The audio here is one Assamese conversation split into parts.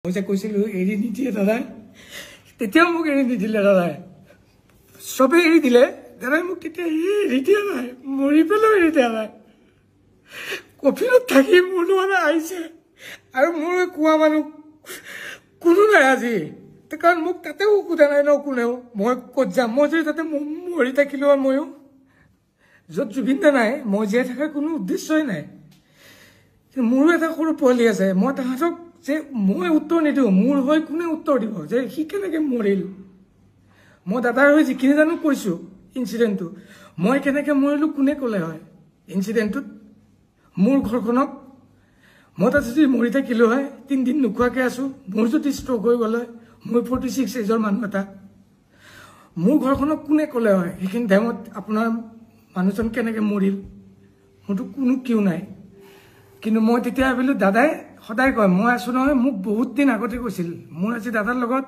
মই যে কৈছিলোঁ এৰি নিদিয়ে দাদাই, তেতিয়াও মোক এৰি নিদিলে দাদাই। চবেই এৰি দিলে, দাদাই মোক তেতিয়া এৰি দিয়া নাই, মৰি পেলাও এৰি দিয়া নাই। কফিনত থাকি মোৰ লগত আহিছে আৰু মোৰ কোৱা মানুহ কোনো নাই আজি, কাৰণ মোক তাতেও সোধা নাই ন কোনেও মই ক'ত যাম। মই যদি তাতে মৰি থাকিলোঁ আৰু ময়ো য'ত জুবিন দা নাই, মই জীয়াই থকাৰ কোনো উদ্দেশ্যই নাই। মোৰো এটা সৰু পোৱালি আছে, মই তাহাঁতক যে মই উত্তৰ নিদিওঁ, মোৰ হৈ কোনে উত্তৰ দিব যে সি কেনেকৈ মৰিল। মই দাদাৰ হৈ যিখিনি জানো কৈছোঁ ইনচিডেণ্টটো, মই কেনেকৈ মৰিলোঁ কোনে ক'লে হয় ইনচিডেণ্টটোত। মোৰ ঘৰখনক মই তাত যদি মৰি থাকিলোঁ হয়, 3 দিন নোখোৱাকৈ আছোঁ, মোৰ যদি ষ্ট্ৰক হৈ গ'ল হয়, মই 46 এজৰ মানুহ এটা, মোৰ ঘৰখনক কোনে ক'লে হয় সেইখিনি টাইমত আপোনাৰ মানুহজন কেনেকৈ মৰিল, মোৰতো কোনো কিয় নাই। কিন্তু মই তেতিয়া ভাবিলোঁ, দাদাই সদায় কয় মই আছোঁ নহয়, মোক বহুত দিন আগতে কৈছিল। মোৰ আজি দাদাৰ লগত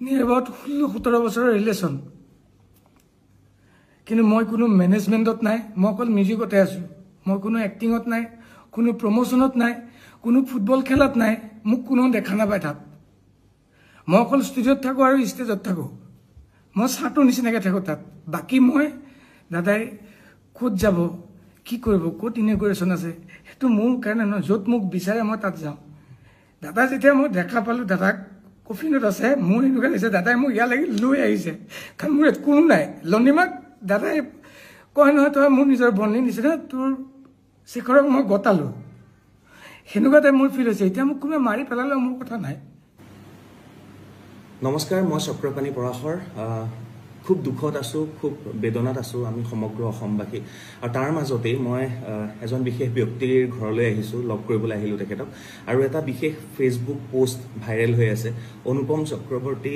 নিয়েবাউট 16-17 বছৰৰ ৰিলেশ্যন, কিন্তু মই কোনো মেনেজমেণ্টত নাই, মই অকল মিউজিকতে আছোঁ। মই কোনো এক্টিঙত নাই, কোনো প্ৰমোশ্যনত নাই, কোনো ফুটবল খেলত নাই, মোক কোনো দেখা নাপায় তাত। মই অকল ষ্টুডিঅ'ত থাকোঁ আৰু ষ্টেজত থাকোঁ, মই চাহটোৰ নিচিনাকৈ থাকোঁ তাত। বাকী মই দাদাই ক'ত যাব, কি কৰিব, ক'ত ইনগ্ৰেশ্যন আছে, সেইটো মোৰ কাৰণে নহয়। য'ত মোক বিচাৰে মই তাত যাওঁ। দাদা যেতিয়া মই দেখা পালোঁ দাদাক কফিনত আছে, মোৰ এনেকুৱা লাগিছে দাদাই মোক ইয়ালৈকে লৈ আহিছে, কাৰণ মোৰ ইয়াত কোনো নাই। লণ্ডিমাক দাদাই কয় নহয়, তই মোৰ নিজৰ বন্ধু নিচিনা, তোৰ শেখৰক মই গতালোঁ, সেনেকুৱা টাইপ মোৰ ফিল হৈছে। এতিয়া মোক কোনোবাই মাৰি পেলালেও মোৰ কথা নাই। নমস্কাৰ, মই চক্ৰপাণি পৰাশৰ। খুব দুখত আছোঁ, খুব বেদনাত আছোঁ আমি সমগ্ৰ অসমবাসী। আৰু তাৰ মাজতেই মই এজন বিশেষ ব্যক্তিৰ ঘৰলৈ আহিছোঁ, লগ কৰিবলৈ আহিলোঁ তেখেতক। আৰু এটা বিশেষ ফেচবুক পোষ্ট ভাইৰেল হৈ আছে, অনুপম চক্ৰৱৰ্তী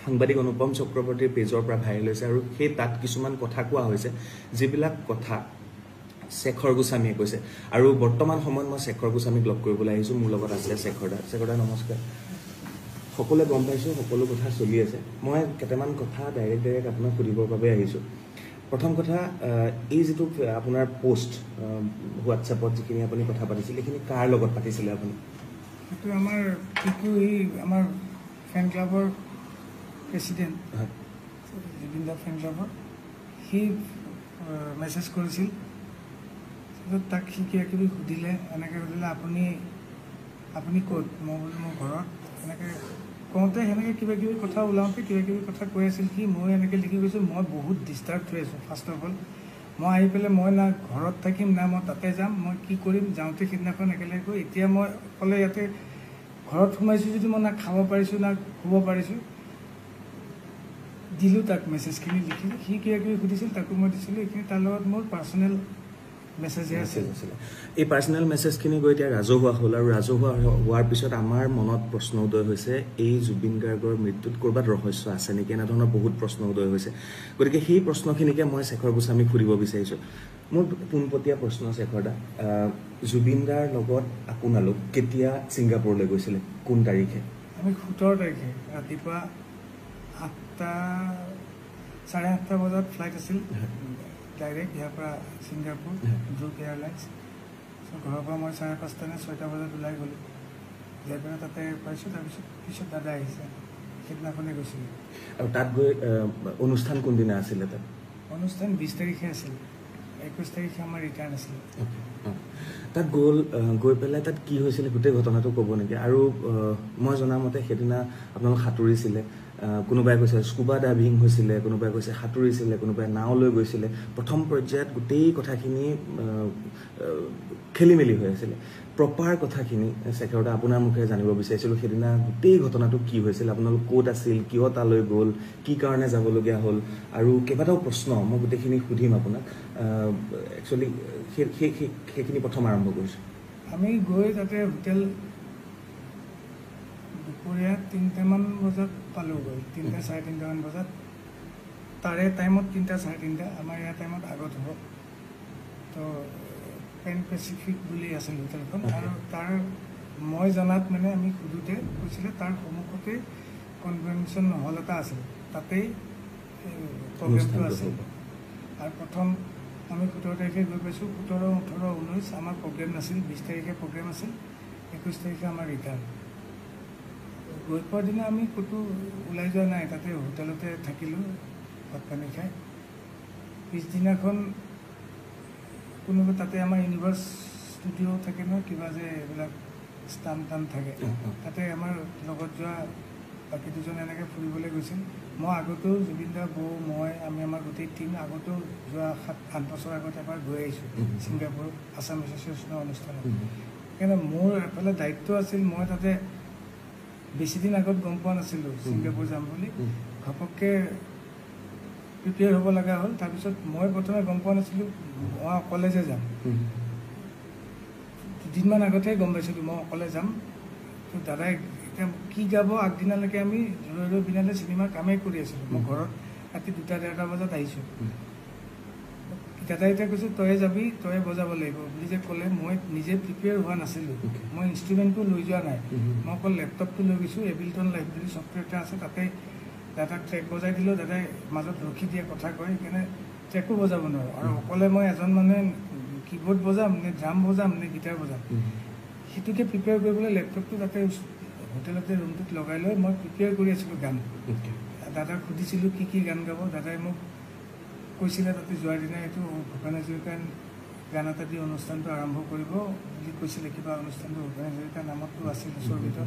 সাংবাদিক অনুপম চক্ৰৱৰ্তীৰ পেজৰ পৰা ভাইৰেল হৈছে। আৰু সেই তাত কিছুমান কথা কোৱা হৈছে, যিবিলাক কথা শেখৰ গোস্বামীয়ে কৈছে। আৰু বৰ্তমান সময়ত মই শেখৰ গোস্বামীক লগ কৰিবলৈ আহিছোঁ। মোৰ লগত আছে শেখৰ দা। শেখৰ দা নমস্কাৰ। সকলোৱে গম পাইছোঁ, সকলো কথা চলি আছে। মই কেইটামান কথা ডাইৰেক্ট আপোনাক সুধিবৰ বাবে আহিছোঁ। প্ৰথম কথা, এই যিটো আপোনাৰ পোষ্ট হোৱাটছএপত যিখিনি আপুনি কথা পাতিছিল, এইখিনি কাৰ লগত পাতিছিলে আপুনি? সেইটো আমাৰ আমাৰ ফেন ক্লাবৰ প্ৰেচিডেণ্ট জুবিন দা ফেন ক্লাবৰ, সি মেছেজ কৰিছিল। তাক সি কিবা কিবি সুধিলে, এনেকৈ সুধিলে আপুনি ক'ত, মই বোলো মোৰ ঘৰত। এনেকৈ কওঁতে সেনেকৈ কিবা কিবি কথা ওলাওঁতে কিবা কিবি কথা কৈ আছিল সি। মই এনেকৈ লিখি গৈছোঁ, মই বহুত ডিষ্টাৰ্ব হৈ আছোঁ। ফাৰ্ষ্ট অফ অল মই আহি পেলাই মই না ঘৰত থাকিম না মই তাতে যাম, মই কি কৰিম। যাওঁতে সিদিনাখন একেলগে গৈ, এতিয়া মই অকলে ইয়াতে ঘৰত সোমাইছোঁ যদি মই না খাব পাৰিছোঁ না শুব পাৰিছোঁ। দিলোঁ তাক মেছেজখিনি লিখি, সি কিবা কিবি সুধিছিল তাকো মই দিছিলোঁ। এইখিনি তাৰ লগত মোৰ পাৰ্চনেল মেছেজহে আছিল। এই পাৰ্চনেল মেছেজখিনি গৈ এতিয়া ৰাজহুৱা হ'ল, আৰু ৰাজহুৱা হোৱাৰ পিছত আমাৰ মনত প্ৰশ্ন উদয় হৈছে, এই জুবিন গাৰ্গৰ মৃত্যুত ক'ৰবাত ৰহস্য আছে নেকি, এনেধৰণৰ বহুত প্ৰশ্ন উদয় হৈছে। গতিকে সেই প্ৰশ্নখিনিকে মই শেখৰ গোস্বামীক সুধিব বিচাৰিছোঁ। মোৰ পোনপটীয়া প্ৰশ্ন শেখৰ দা, জুবিন দাৰ লগত আপোনালোক কেতিয়া ছিংগাপুৰলৈ গৈছিলে, কোন তাৰিখে? আমি 17 তাৰিখে ৰাতিপুৱা 8:30 বজাত ফ্লাইট আছিল ডাইৰেক্ট ইয়াৰ পৰা ছিংগাপুৰ, গ্ৰুপ এয়াৰলাইন্স। ঘৰৰ পৰা মই 5:30 নে 6টা বজাত ওলাই গ'লোঁ, যাই পেলাই তাতে পাইছোঁ। তাৰপিছত দাদা আহিছে, সেইদিনাখনে গৈছিলোঁ। আৰু তাত গৈ অনুষ্ঠান কোনদিনা আছিলে? তাত অনুষ্ঠান 20 তাৰিখে আছিল, 21 তাৰিখে আমাৰ ৰিটাৰ্ণ আছিলে। তাত গৈ পেলাই তাত কি হৈছিলে গোটেই ঘটনাটো ক'ব নেকি? আৰু মই জনামতে সেইদিনা আপোনালোক সাঁতুৰিছিলে, কোনোবাই কৈছে স্কুবা ডাইভিং হৈছিলে, কোনোবাই কৈছে সাঁতুৰিছিলে, কোনোবাই নাও লৈ গৈছিলে। প্ৰথম পৰ্যায়ত গোটেই কথাখিনি খেলি মেলি হৈ আছিলে। প্ৰপাৰ কথাখিনি শেখৰ দা আপোনাৰ মুখেৰে জানিব বিচাৰিছিলোঁ, সেইদিনা গোটেই ঘটনাটো কি হৈছিল, আপোনালোক ক'ত আছিল, কিয় তালৈ গ'ল, কি কাৰণে যাবলগীয়া হ'ল, আৰু কেইবাটাও প্ৰশ্ন মই গোটেইখিনি সুধিম আপোনাক। একচুৱেলি সেইখিনি প্ৰথম আৰম্ভ কৰিছোঁ। আমি গৈ তাতে হোটেল দুপৰীয়া 3টামান বজাত পালোঁগৈ, 3টা 3:30মান বজাত। তাৰে টাইমত 3টা 3:30, আমাৰ ইয়াৰ টাইমত আগত হ'ব। তো পেন পেচিফিক বুলি আছিল হোটেলখন। আৰু তাৰ মই জনাত মানে আমি সুধোতে কৈছিলে তাৰ সন্মুখতে কনভেনশ্যন হল এটা আছিল, তাতেই প্ৰগ্ৰেমটো আছিল। আৰু প্ৰথম আমি 17 তাৰিখে গৈ পাইছোঁ, 17, 18, 19 আমাৰ প্ৰগ্ৰেম নাছিল, 20 তাৰিখে প্ৰগ্ৰেম আছিল। 21 তাৰিখে আমাৰ ৰিটাৰ্ণ গৈ পোৱাৰ দিনা আমি ক'তো ওলাই যোৱা নাই তাতে হোটেলতে থাকিলোঁ ভাত পানী খাই পিছদিনাখন কোনোবা তাতে আমাৰ ইউনিভাৰ্ছ ষ্টুডিঅ' থাকে ন কিবা যে এইবিলাক স্থান থাকে তাতে আমাৰ লগত যোৱা বাকী দুজন এনেকৈ ফুৰিবলৈ গৈছিল মই আগতেও জুবিন দা বৌ মই আমি আমাৰ গোটেই টীম আগতেও যোৱা 7-8 বছৰ আগত এবাৰ গৈ আহিছোঁ ছিংগাপুৰ আছাম এছ'চিয়েশ্যনৰ অনুষ্ঠানত সেইকাৰণে মোৰ এফালে দায়িত্ব আছিল মই তাতে বেছি দিন আগত গম পোৱা নাছিলোঁ ছিংগাপুৰ যাম বুলি ঘপককৈ প্ৰিপেয়াৰ হ'ব লগা হ'ল তাৰপিছত মই প্ৰথমে গম পোৱা নাছিলোঁ মই অকলে যে যাম দুদিনমান আগতেই গম পাইছিলোঁ মই অকলে যাম তো দাদাই এতিয়া কি গাব আগদিনালৈকে আমি ৰৈ বিনালে চিনেমাৰ কামেই কৰি আছিলোঁ মই ঘৰত ৰাতি 2-1:30 বজাত আহিছোঁ দাদাই এতিয়া কৈছোঁ তয়ে যাবি তয়ে বজাব লাগিব বুলি যে ক'লে মই নিজে প্ৰিপেয়াৰ হোৱা নাছিলোঁ মই ইনষ্ট্ৰুমেণ্টটো লৈ যোৱা নাই মই অকল লেপটপটো লৈ গৈছোঁ এবিলটন লাইব্ৰেৰী ছফ্টৱেৰ এটা আছে তাতে দাদাক ট্ৰেক বজাই দিলোঁ দাদাই মাজত ৰখি দিয়ে কথা কয় সেইকাৰণে ট্ৰেকো বজাব নোৱাৰোঁ আৰু অকলে মই এজন মানুহে কীবৰ্ড বজাম নে ড্ৰাম বজাম নে গীটাৰ বজাম সেইটোকে প্ৰিপেয়াৰ কৰিবলৈ লেপটপটো তাতে হোটেলতে ৰুমটোত লগাই লৈ মই প্ৰিপেয়াৰ কৰি আছিলোঁ গান দাদাক সুধিছিলোঁ কি গান গাব দাদাই মোক কৈছিলে তাতে যোৱাৰ দিনা এইটো ভূপেন হাজৰিকাৰ গান এটা দি অনুষ্ঠানটো আৰম্ভ কৰিব বুলি কৈছিলে কিবা অনুষ্ঠানটো ভূপেন হাজৰিকাৰ নামতো আছিল স্বৰ্গীত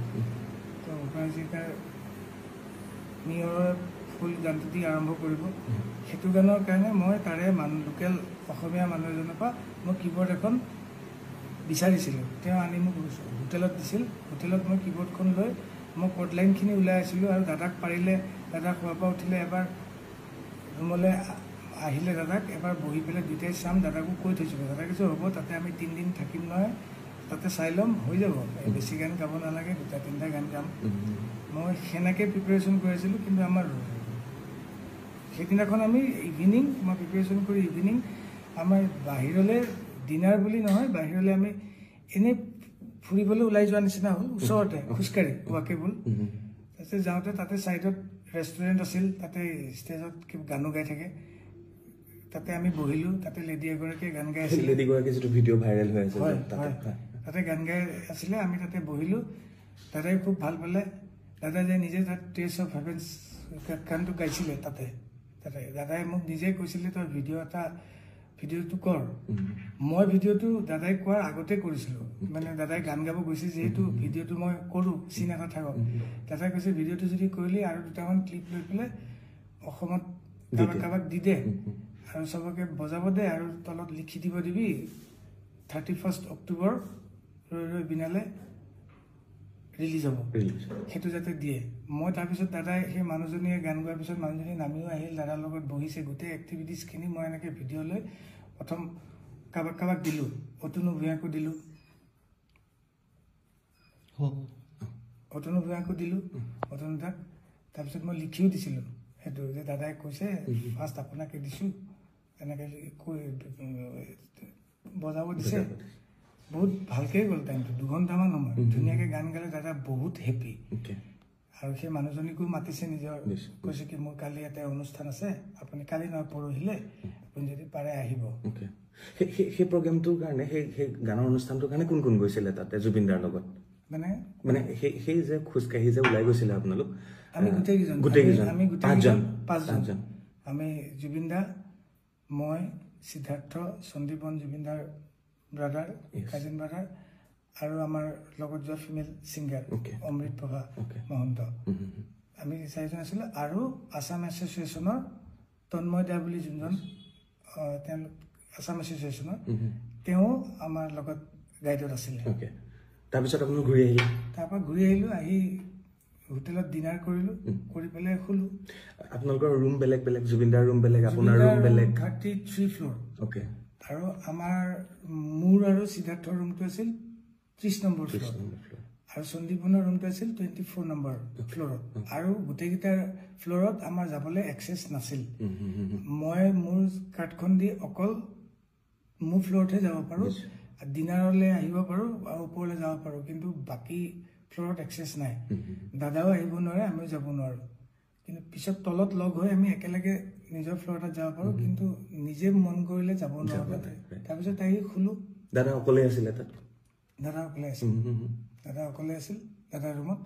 তো ভূপেন হাজৰিকাৰ নিয়ৰৰ ফুল গানটো দি আৰম্ভ কৰিব সেইটো গানৰ কাৰণে মই তাৰে লোকেল অসমীয়া মানুহ এজনৰ পৰা মই কীবৰ্ড এখন বিচাৰিছিলোঁ তেওঁ আনি মোক হোটেলত দিছিল হোটেলত মই কীবৰ্ডখন লৈ মই কৰ্ড লাইনখিনি ওলাই আছিলোঁ আৰু দাদাক পাৰিলে দাদা খোৱাৰ পৰা উঠিলে এবাৰ ৰুমলৈ আহিলে দাদাক এবাৰ বহি পেলাই দুয়োটাই চাম দাদাকো কৈ থৈছিলোঁ দাদাক কৈছোঁ হ'ব তাতে আমি 3 দিন থাকিম নহয় তাতে চাই ল'ম হৈ যাব বেছি গান গাব নালাগে 2-3টা গান গাম মই সেনেকৈ প্ৰিপেৰেশ্যন কৰি আছিলোঁ কিন্তু আমাৰ সেইদিনাখন আমি ইভিনিং মই প্ৰিপেৰেশ্যন কৰি ইভিনিং আমাৰ বাহিৰলৈ ডিনাৰ বুলি নহয় বাহিৰলৈ আমি এনেই ফুৰিবলৈ ওলাই যোৱা নিচিনা হ'ল ওচৰতে খোজকাঢ়ি ৱাকেবল তাৰপিছত যাওঁতে তাতে ছাইডত ৰেষ্টুৰেণ্ট আছিল তাতে ষ্টেজত গানো গাই থাকে তাতে আমি বহিলোঁ তাতে লেডি এগৰাকীয়ে গান গাই আছিল লেডিগৰাকী যিটো ভিডিঅ' ভাইৰেল হৈ আছে তাতে গান গাই আছিলে আমি তাতে বহিলোঁ দাদাই খুব ভাল পালে দাদাই যে নিজে তাত টেষ্ট অফ হেভেন্স গানটো গাইছিলে তাতে দাদাই মোক নিজে কৈছিলে তই ভিডিঅ'টো কৰ মই ভিডিঅ'টো দাদাই কোৱাৰ আগতে কৰিছিলোঁ মানে দাদাই গান গাব গৈছে যিহেতু ভিডিঅ'টো মই কৰোঁ চিন এটা থাকক দাদাই কৈছে ভিডিঅ'টো যদি কৰিলি আৰু 2টামান ক্লিপ লৈ পেলাই অসমত কাৰোবাক দি দে আৰু চবকে বজাব দে আৰু তলত লিখি দিব দিবি 31 অক্টোবৰ ৰৈ বিনালে ৰিলিজ হ'ব সেইটো যাতে দিয়ে মই তাৰপিছত দাদাই সেই মানুহজনীয়ে গান গোৱাৰ পিছত মানুহজনী নামিও আহিল দাদাৰ লগত বহিছে গোটেই এক্টিভিটিছখিনি মই এনেকৈ ভিডিঅ' লৈ প্ৰথম কাৰোবাক দিলোঁ অতুনু ভূঞাকো দিলোঁ অতুনু দাক তাৰপিছত মই লিখিও দিছিলোঁ সেইটো যে দাদাই কৈছে ফাৰ্ষ্ট আপোনাকে দিছোঁ এনেকৈ কৈ বজাব দিছে বহুত ভালকৈ গ'ল টাইমটো 2 ঘণ্টামান সময় ধুনীয়াকৈ গান গালে দাদা বহুত হেপী আৰু সেই মানুহজনীকো মাতিছে নিজৰ কৈছে কি মোৰ কালি এটা অনুষ্ঠান আছে আপুনি কালি নহয় পৰহিলে আপুনি যদি পাৰে আহিব সেই প্ৰগ্ৰেমটোৰ কাৰণে সেই গানৰ অনুষ্ঠানটোৰ কাৰণে কোন গৈছিলে তাতে জুবিন দাৰ লগত মানে সেই যে খোজকাঢ়ি যে ওলাই গৈছিলে আপোনালোক আমি গোটেইকেইজন আমি 5জন আমি জুবিন দা মই সিদ্ধাৰ্থ সন্দীপন জুবিন দাৰ ব্ৰাদাৰ কাজিন ব্ৰাদাৰ আৰু আমাৰ লগত যোৱা ফিমেল ছিংগাৰ অমৃত প্ৰভা মহন্ত আমি 4জন আছিলোঁ আৰু আছাম এছ'চিয়েশ্যনৰ তন্ময় দা বুলি যোনজন তেওঁলোক আছাম এছ'চিয়েশ্যনৰ তেওঁ আমাৰ লগত গাইডত আছিলে তাৰপিছত আপোনালোক তাৰপৰা ঘূৰি আহিলোঁ আহি হোটেলত ডিনাৰ কৰিলোঁ কৰি পেলাই শুলোঁ আপোনালোকৰ ৰুম বেলেগ জুবিনদাৰ ৰুম বেলেগ আপোনাৰ ৰুম বেলেগ 33 ফ্ল'ৰ আৰু আমাৰ মোৰ আৰু সিদ্ধাৰ্থৰ ৰুমটো আছিল 30 নম্বৰ ফ্ল'ৰ আৰু সন্দীপনৰ ৰুমটো আছিল 24 নম্বৰ ফ্ল'ৰত আৰু গোটেইকেইটাৰ ফ্ল'ৰত আমাৰ যাবলৈ এক্সেছ নাছিল মই মোৰ কাৰ্ডখন দি অকল মোৰ ফ্ল'ৰতহে যাব পাৰোঁ ডিনাৰলৈ আহিব পাৰোঁ আৰু ওপৰলৈ যাব পাৰোঁ কিন্তু বাকী ফ্ল'ৰত এক্সেছ নাই দাদাও আহিব নোৱাৰে আমিও যাব নোৱাৰোঁ কিন্তু পিছত তলত লগ হৈ আমি একেলগে নিজৰ ফ্ল'ৰত যাব পাৰোঁ কিন্তু নিজে মন কৰিলে যাব নোৱাৰোঁ তাৰপিছত আহি শুলোঁ দাদা অকলে আছিলে তাত দাদা অকলে আছিল দাদা অকলে আছিল দাদাৰ ৰুমত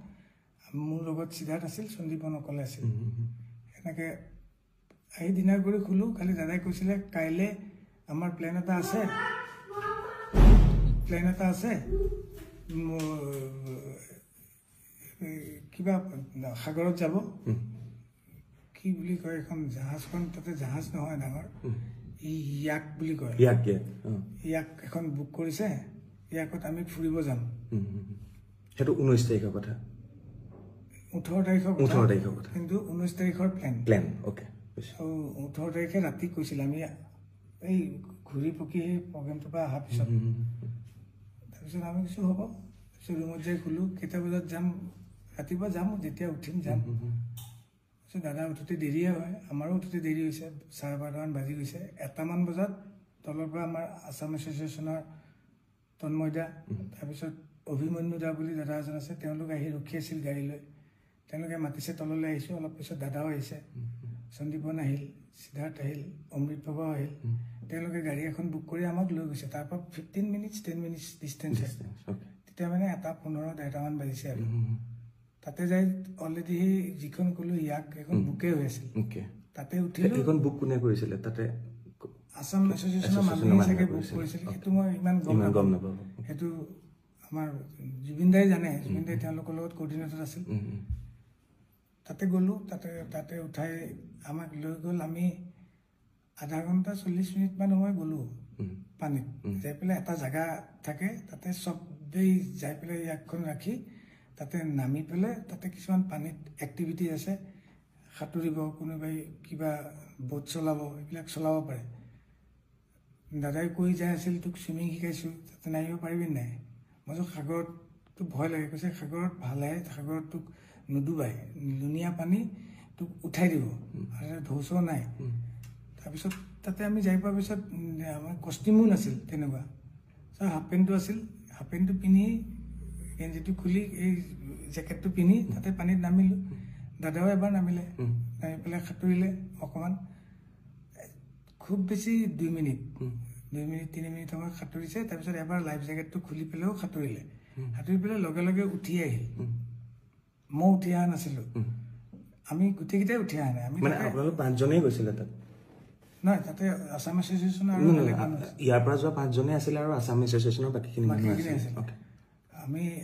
মোৰ লগত সিদ্ধাৰ্থ আছিল সন্দীপন অকলে আছিল এনেকৈ আহি ডিনাৰ কৰি খুলো খালি দাদাই কৈছিলে কাইলৈ আমাৰ প্লেন এটা আছে কিবা সাগৰত যাব কি বুলি কয় এখন জাহাজখন তাতে জাহাজ নহয় ডাঙৰ ইয়াক বুলি কয় ইয়াক এখন বুক কৰিছে ইয়াকত আমি ফুৰিব যাম সেইটো 19 তাৰিখৰ কথা 18 তাৰিখৰ কথা কিন্তু 19 তাৰিখৰ প্লেন ওকে 18 তাৰিখে ৰাতি কৈছিল আমি এই ঘূৰি পকি প্ৰগ্ৰেমটোৰ পৰা অহাৰ পিছত তাৰপিছত আমি কিছু হ'ব ৰুমত যাই খুলো কেইটা বজাত যাম ৰাতিপুৱা যাম যেতিয়া উঠিম যাম দাদা উঠোতে দেৰিয়ে হয় আমাৰো উঠোতে দেৰি হৈছে 12:30 বাজি গৈছে 1টামান বজাত তলৰ পৰা আমাৰ আছাম এছ'চিয়েশ্যনৰ তন্ময়দা তাৰপিছত অভিমন্যু দা বুলি দাদা এজন আছে তেওঁলোক আহি ৰখি আছিল গাড়ী লৈ তেওঁলোকে মাতিছে তললৈ আহিছোঁ অলপ পিছত দাদাও আহিছে সন্দীপন আহিল সিদ্ধাৰ্থ আহিল অমৃত বাবা আহিল তেওঁলোকে গাড়ী এখন বুক কৰি আমাক লৈ গৈছে তাৰপৰা 10 মিনিটছ ডিষ্টেঞ্চ তেতিয়া মানে 1:15-1:30মান বাজিছে আৰু তাতে যাই অলৰেডি যিখন ক'লো ইয়াক এখন বুকে হৈ আছিল তাতে উঠিলো এখন বুক কোনে কৰিছিলে তাতে আছাম এছ'চিয়েশ্যনৰ মানুহে চাগে বুক কৰিছিল সেইটো মই ইমান গম নাপাওঁ সেইটো আমাৰ জুবিন দাই জানে জুবিন দাই তেওঁলোকৰ লগত কোঅৰ্ডিনেটৰ আছিল তাতে গ'লো তাতে উঠাই আমাক লৈ গ'ল আমি আধা ঘণ্টা 40 মিনিটমান সময় গ'লো পানীত যাই পেলাই এটা জেগা থাকে তাতে চবেই যাই পেলাই ইয়াকখন ৰাখি তাতে নামি পেলাই তাতে কিছুমান পানীত এক্টিভিটি আছে সাঁতুৰিব কোনোবাই কিবা বোট চলাব এইবিলাক চলাব পাৰে দাদাই কৈ যাই আছিল তোক চুইমিং শিকাইছোঁ তাতে নামিব পাৰিবি নাই মই সাগৰতটো ভয় লাগে কৈছে সাগৰত ভালে সাগৰত তোক নুডুবাই লুণীয়া পানী তোক উঠাই দিব আৰু ঢৌচৌ নাই তাৰপিছত তাতে আমি যাই পোৱাৰ পিছত আমাৰ কষ্টিমো নাছিল তেনেকুৱা হাফ পেণ্টটো আছিল হাফ পেণ্টটো পিন্ধি গেঞ্জিটো খুলি এই জেকেটটো পিন্ধি তাতে পানীত নামিলোঁ দাদাও এবাৰ নামি পেলাই সাঁতুৰিলে অকণমান খুব বেছি 2 মিনিট 3 মিনিট সময় সাঁতুৰিছে তাৰপিছত এবাৰ লাইফ জেকেটটো খুলি পেলাইও সাঁতুৰি পেলাই লগে লগে উঠি আহিল মই উঠি অহা নাছিলোঁ আমি গোটেইকেইটাই উঠি অহা নাই আমি আপোনালোক 5জনেই গৈছিলে তাত নহয় তাতে আছাম এছ'চিয়েশ্যন আৰু ইয়াৰ পৰা যোৱা 5জনেই আছিলে আৰু আছাম এছ'চিয়েশ্যনৰ বাকীখিনি আছিল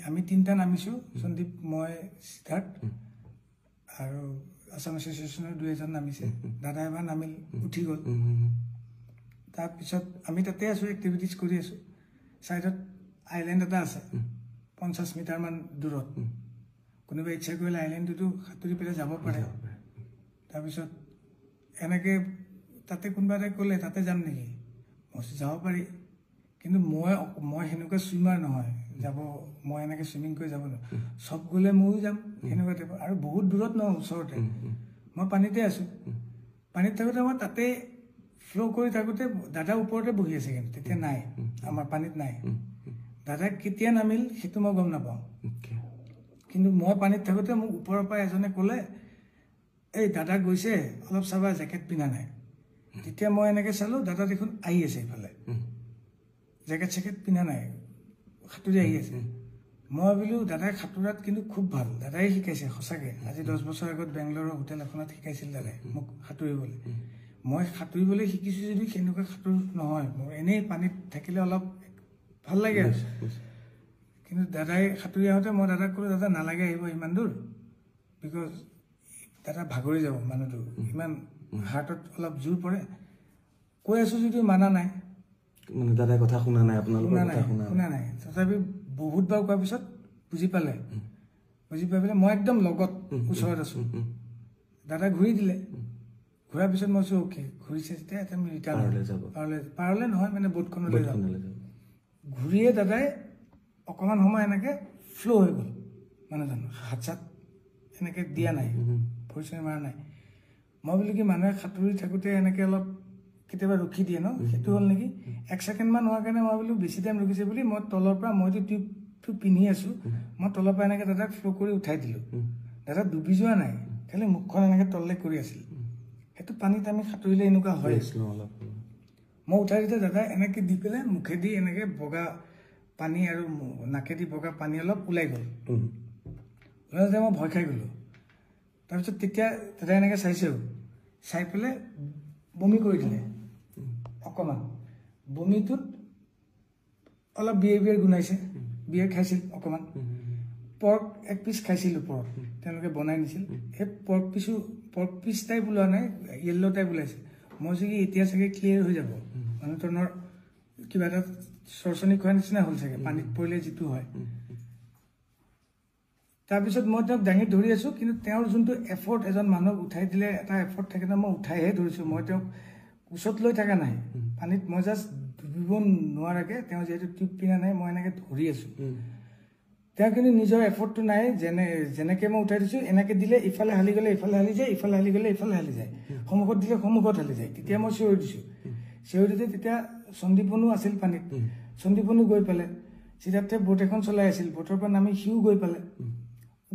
আমি 3টা নামিছোঁ সন্দীপ মই সিদ্ধাৰ্থ আৰু আছাম এছ'চিয়েশ্যনৰ 2-এজন নামিছে দাদা এবাৰ নামিল উঠি গ'ল তাৰপিছত আমি তাতে আছোঁ এক্টিভিটিজ কৰি আছোঁ ছাইডত আইলেণ্ড এটা আছে 50 মিটাৰমান দূৰত কোনোবাই ইচ্ছা কৰিলে আইলেণ্ডটোতো সাঁতুৰি পেলাই যাব পাৰে তাৰপিছত এনেকৈ তাতে কোনোবা এটাই ক'লে তাতে যাম নেকি মই যাব পাৰি কিন্তু মই সেনেকুৱা চুইমাৰ নহয় মই এনেকৈ চুইমিং কৰি যাব নোৱাৰোঁ চব গ'লে ময়ো যাম সেনেকুৱা টাইপ আৰু বহুত দূৰত নহয় ওচৰতে মই পানীতে আছোঁ পানীত থাকোঁতে মই তাতে ফ্ল' কৰি থাকোঁতে দাদা ওপৰতে বহি আছে কিন্তু তেতিয়া নাই আমাৰ পানীত নাই দাদা কেতিয়া নামিল সেইটো মই গম নাপাওঁ কিন্তু মই পানীত থাকোঁতে মোক ওপৰৰ পৰা এজনে ক'লে এই দাদা গৈছে অলপ চাবা জেকেট পিন্ধা নাই তেতিয়া মই এনেকৈ চালোঁ দাদা দেখোন আহি আছে এইফালে জেকেট চেকেট পিন্ধা নাই সাঁতুৰি আহি আছে মই ভাবিলোঁ দাদাই সাঁতোৰাত কিন্তু খুব ভাল দাদাই শিকাইছে সঁচাকৈ আজি 10 বছৰ আগত বেংগলোৰৰ হোটেল এখনত শিকাইছিল দাদাই মোক সাঁতুৰিবলৈ মই সাঁতুৰিবলৈ শিকিছোঁ যদি সেনেকুৱা সাঁতোৰ নহয় মোৰ এনেই পানীত থাকিলে অলপ ভাল লাগে কিন্তু দাদাই সাঁতুৰি আহোঁতে মই দাদাক ক'লোঁ দাদা নালাগে আহিব ইমান দূৰ বিকজ দাদা ভাগৰি যাব মানুহটো ইমান হাৰ্টত অলপ জোৰ পৰে কৈ আছোঁ যদিও মানা নাই দাদাই কথা শুনা নাই আপোনালোকৰ কথা শুনা নাই তথাপি বহুতবাৰ কোৱাৰ পিছত বুজি পাই পেলাই মই একদম লগত ওচৰত আছোঁ দাদা ঘূৰি দিলে ঘূৰাৰ পিছত মই কৈছোঁ অ'কে ঘূৰিছে যেতিয়া আমি ৰিটাৰ্ণ পাৰলৈ নহয় মানে বোটখনলৈ যাম ঘূৰিয়ে দাদাই অকণমান সময় এনেকৈ ফ্ল' হৈ গ'ল মানুহজন হাত চাত এনেকৈ দিয়া নাই ভৰি মাৰা নাই মই বোলো কি মানুহে সাঁতুৰি থাকোঁতে এনেকৈ অলপ কেতিয়াবা ৰখি দিয়ে ন সেইটো হ'ল নেকি 1 ছেকেণ্ডমান হোৱাৰ কাৰণে মই বোলো বেছি টাইম ৰখিছে বুলি মই তলৰ পৰা মইতো টিউবটো পিন্ধি আছোঁ মই তলৰ পৰা এনেকৈ দাদাক ফ্ল' কৰি উঠাই দিলোঁ দাদা ডুবি যোৱা নাই খালি মুখখন এনেকৈ তললৈ কৰি আছিল সেইটো পানীত আমি সাঁতুৰিলে এনেকুৱা হয় মই উঠাই দিওঁতে দাদা এনেকৈ দি পেলাই মুখেদি এনেকৈ বগা পানী আৰু নাকেদি বগা পানী অলপ ওলাই গ'ল ওলাই যাওঁতে মই ভয় খাই গ'লোঁ তাৰপিছত তেতিয়া দাদাই এনেকৈ চাইছেও চাই পেলাই বমি কৰি দিলে অকণমান বমিটোত অলপ বিয়েৰ গুণাইছে বিয়েৰ খাইছিল অকণমান পৰ্ক এক পিচ খাইছিল ওপৰত তেওঁলোকে বনাই নিছিল সেই পৰ্ক পিচ টাইপ ওলোৱা নাই য়েল্ল' টাইপ ওলাইছে মই চাগে এতিয়া চাগে ক্লিয়াৰ হৈ যাব মানুহজনৰ কিবা এটা চৰচনি খোৱাৰ নিচিনা হ'ল চাগে পানীত পৰিলে যিটো হয় তাৰপিছত মই তেওঁক দাঙি ধৰি আছোঁ কিন্তু তেওঁৰ যোনটো এফৰ্ট এজন মানুহক উঠাই দিলে এটা এফৰ্ট থাকে ন মই উঠাইহে ধৰিছোঁ মই তেওঁক ওচৰত লৈ থকা নাই পানীত মই জাষ্ট ডুবিব নোৱাৰাকৈ তেওঁ যিহেতু টিউব পিনা নাই মই এনেকৈ ধৰি আছোঁ তেওঁ কিন্তু নিজৰ এফৰ্টটো নাই যেনেকৈ মই উঠাই দিছোঁ এনেকৈ দিলে ইফালে হালি গ'লে ইফালে হালি যায় ইফালে হালি গ'লে ইফালে হালি যায় সন্মুখত দিলে সন্মুখত হালি যায় তেতিয়া মই চিঞৰি দিছোঁ চিঞৰি দিওঁতে তেতিয়া সন্দীপনো আছিল পানীত সন্দীপনো গৈ পালে চিধাতে বোট এখন চলাই আছিল বোটৰ পৰা নামি সিও গৈ পালে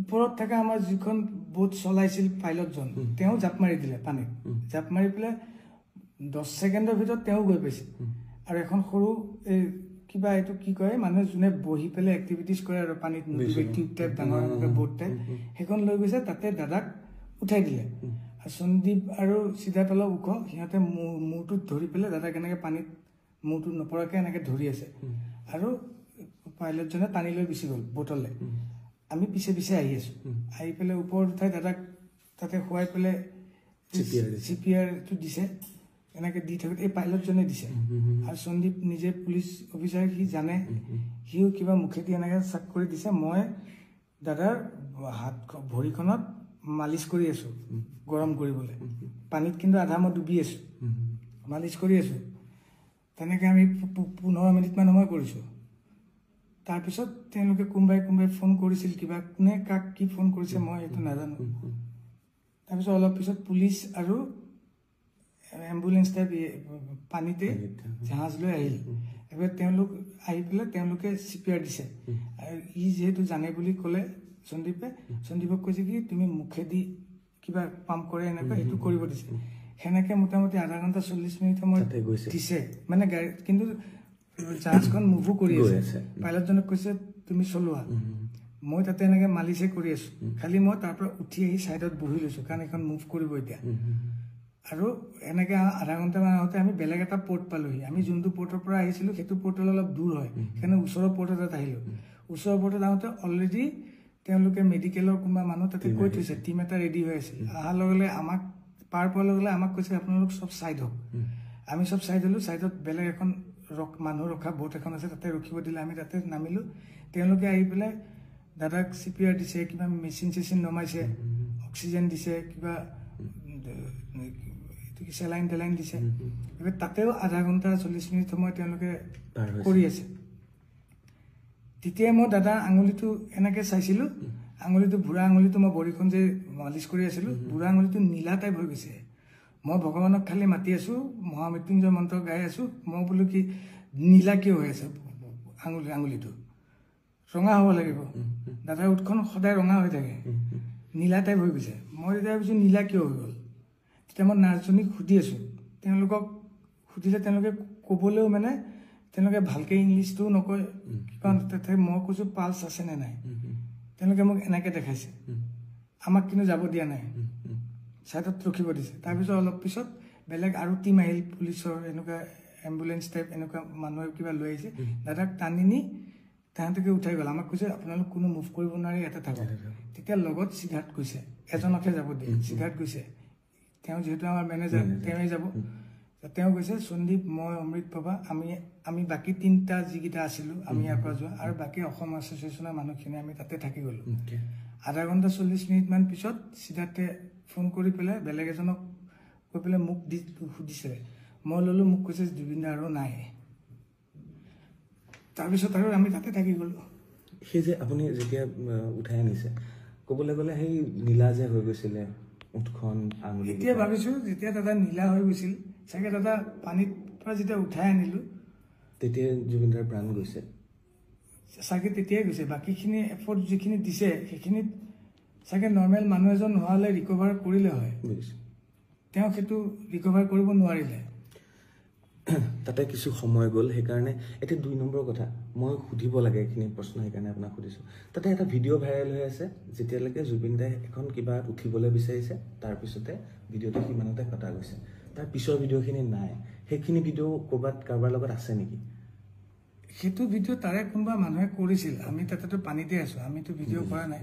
ওপৰত থকা আমাৰ যিখন বোট চলাইছিল পাইলটজন তেওঁ জাপ মাৰি দিলে পানীত জাপ মাৰি পেলাই 10 ছেকেণ্ডৰ ভিতৰত তেওঁ গৈ পাইছে আৰু এখন সৰু এই কিবা এইটো কি কয় মানুহে যোনে বহি পেলাই এক্টিভিটিজ কৰে আৰু পানীত টিউব টাইপ ডাঙৰ বোট টাইপ সেইখন লৈ গৈছে তাতে দাদাক উঠাই দিলে আৰু সন্দীপ আৰু চিধাত অলপ ওখ সিহঁতে মূৰটোত ধৰি পেলাই দাদাক এনেকৈ পানীত মূৰটো নপৰাকৈ এনেকৈ ধৰি আছে আৰু পাইলটজনে টানি লৈ গুচি গ'ল বোটলৈ আমি পিছে পিছে আহি আছোঁ আহি পেলাই ওপৰত উঠাই দাদাক তাতে শুৱাই পেলাই চিপিআৰটো দিছে এনেকৈ দি থাকোঁতে এই পাইলটজনে দিছে আৰু সন্দীপ নিজে পুলিচ অফিচাৰ সি জানে সিও কিবা মুখেদি এনেকৈ চাক কৰি দিছে মই দাদাৰ হাত ভৰিখনত মালিচ কৰি আছোঁ গৰম কৰিবলৈ পানীত কিন্তু আধা মই ডুবি আছোঁ মালিচ কৰি আছোঁ তেনেকৈ আমি 15 মিনিটমান সময় কৰিছোঁ তাৰপিছত তেওঁলোকে কোনোবাই ফোন কৰিছিল কিবা কোনে কাক কি ফোন কৰিছে মই এইটো নাজানো তাৰপিছত অলপ পিছত পুলিচ আৰু এম্বুলেঞ্চ টাইপ পানীতে জাহাজ লৈ আহিল এবাৰ তেওঁলোক আহি পেলাই তেওঁলোকে চিপিআৰ দিছে আৰু ই যিহেতু জানে বুলি ক'লে সন্দীপক কৈছে কি তুমি মুখেদি কিবা পাম্প কৰে এনেকুৱা সেইটো কৰিব দিছে সেনেকৈ মোটামুটি আধা ঘণ্টা 40 মিনিট সময় দিছে মানে গাড়ী কিন্তু জাহাজখন মুভো কৰি আছে পাইলটজনক কৈছে তুমি চলোৱা মই তাতে এনেকৈ মালিচে কৰি আছোঁ খালি মই তাৰ পৰা উঠি আহি ছাইডত বহি লৈছোঁ কাৰণ এইখন মুভ কৰিব এতিয়া আৰু এনেকৈ আধা ঘণ্টামান আগতে আমি বেলেগ এটা পৰ্ট পালোহি আমি যোনটো পৰ্টৰ পৰা আহিছিলোঁ সেইটো পৰ্টলৈ অলপ দূৰ হয় সেইকাৰণে ওচৰৰ পৰ্ট এটাত আহিলোঁ ওচৰৰ পৰ্টত আহোঁতে অলৰেডি তেওঁলোকে মেডিকেলৰ কোনোবা মানুহ তাতে কৈ থৈছে টীম এটা ৰেডি হৈ আছিল অহাৰ লগে লগে আমাক পাৰ পোৱাৰ লগে লগে আমাক কৈছে আপোনালোক চব ছাইড হওক আমি চব ছাইড হ'লোঁ ছাইডত বেলেগ এখন মানুহ ৰখা বোট এখন আছে তাতে ৰখিব দিলে আমি তাতে নামিলোঁ তেওঁলোকে আহি পেলাই দাদাক চিপিআৰ দিছে কিবা মেচিন নমাইছে অক্সিজেন দিছে কিবা চেলাইন টেলাইন দিছে এবাৰ তাতেও আধা ঘণ্টা 40 মিনিট সময় তেওঁলোকে কৰি আছে তেতিয়াই মই দাদা আঙুলিটো এনেকৈ চাইছিলোঁ আঙুলিটো বুঢ়া আঙুলিটো মই ভৰিখন যে মালিচ কৰি আছিলোঁ বুঢ়া আঙুলিটো নীলা টাইপ হৈ গৈছে মই ভগৱানক খালি মাতি আছোঁ মহামৃত্যুঞ্জয় মন্ত্ৰ গাই আছোঁ মই বোলো কি নীলা কিয় হৈ আছে আঙুলিটো ৰঙা হ'ব লাগিব দাদাৰ উঠখন সদায় ৰঙা হৈ থাকে নীলা টাইপ হৈ গৈছে মই তেতিয়া ভাবিছোঁ নীলা কিয় হৈ গ'ল তেতিয়া মই নাৰ্ছজনীক সুধি আছোঁ তেওঁলোকক সুধিলে তেওঁলোকে ক'বলৈও মানে তেওঁলোকে ভালকৈ ইংলিছটোও নকয় কাৰণ তাতে মই কৈছোঁ পালছ আছে নে নাই তেওঁলোকে মোক এনেকৈ দেখাইছে আমাক কিন্তু যাব দিয়া নাই ছাইডত ৰখিব দিছে তাৰপিছত অলপ পিছত বেলেগ আৰু টীম আহিল পুলিচৰ এনেকুৱা এম্বুলেঞ্চ টাইপ এনেকুৱা মানুহে কিবা লৈ আহিছে দাদাক টানি নি তাহাঁতকে উঠাই গ'ল আমাক কৈছে আপোনালোক কোনো মুভ কৰিব নোৱাৰি ইয়াতে থাকক তেতিয়া লগত সিদ্ধাৰ্থ গৈছে এজনকহে যাব দিয়ে সিদ্ধাৰ্থ গৈছে তেওঁ যিহেতু আমাৰ মেনেজাৰ তেওঁৱে যাব তেওঁ কৈছে সন্দীপ মই অমৃত বাবা আমি বাকী 3টা যিকেইটা আছিলোঁ আমি ইয়াৰ পৰা যোৱা আৰু বাকী অসম এছ'চিয়েশ্যনৰ মানুহখিনি আমি তাতে থাকি গ'লোঁ আধা ঘণ্টা 40 মিনিটমান পিছত সিদ্ধাৰ্থে ফোন কৰি পেলাই বেলেগ এজনক কৈ পেলাই মোক সুধিছে মই ল'লোঁ মোক কৈছে জুবিন দা আৰু নাই তাৰপিছত আৰু আমি তাতে থাকি গ'লোঁ সেই যে আপুনি যেতিয়া উঠাই আনিছে ক'বলৈ গ'লে সেই নীলা যে হৈ গৈছিলে উঠখন আঙুলি এতিয়া ভাবিছোঁ যেতিয়া দাদা নীলা হৈ গৈছিল চাগে দাদা পানীৰ পৰা যেতিয়া উঠাই আনিলোঁ তেতিয়া জুবিন দাৰ প্ৰাণ গৈছে চাগে তেতিয়াই গৈছে বাকীখিনি এফৰ্ট যিখিনি দিছে সেইখিনিত চাগে নৰ্মেল মানুহ এজন নোহোৱালে ৰিকভাৰ কৰিলে হয় তেওঁ সেইটো ৰিকভাৰ কৰিব নোৱাৰিলে তাতে কিছু সময় গ'ল সেইকাৰণে এতিয়া 2 নম্বৰ কথা মই সুধিব লাগে এইখিনি প্ৰশ্ন সেইকাৰণে আপোনাক সুধিছোঁ তাতে এটা ভিডিঅ' ভাইৰেল হৈ আছে যেতিয়ালৈকে জুবিন দাই এখন কিবা উঠিবলৈ বিচাৰিছে তাৰপিছতে ভিডিঅ'টো সিমানতে কটা গৈছে তাৰ পিছৰ ভিডিঅ'খিনি নাই সেইখিনি ভিডিঅ' ক'ৰবাত কাৰোবাৰ লগত আছে নেকি সেইটো ভিডিঅ' তাৰে কোনোবা মানুহে কৰিছিল আমি তাতেতো পানীতে আছোঁ আমিতো ভিডিঅ' কৰা নাই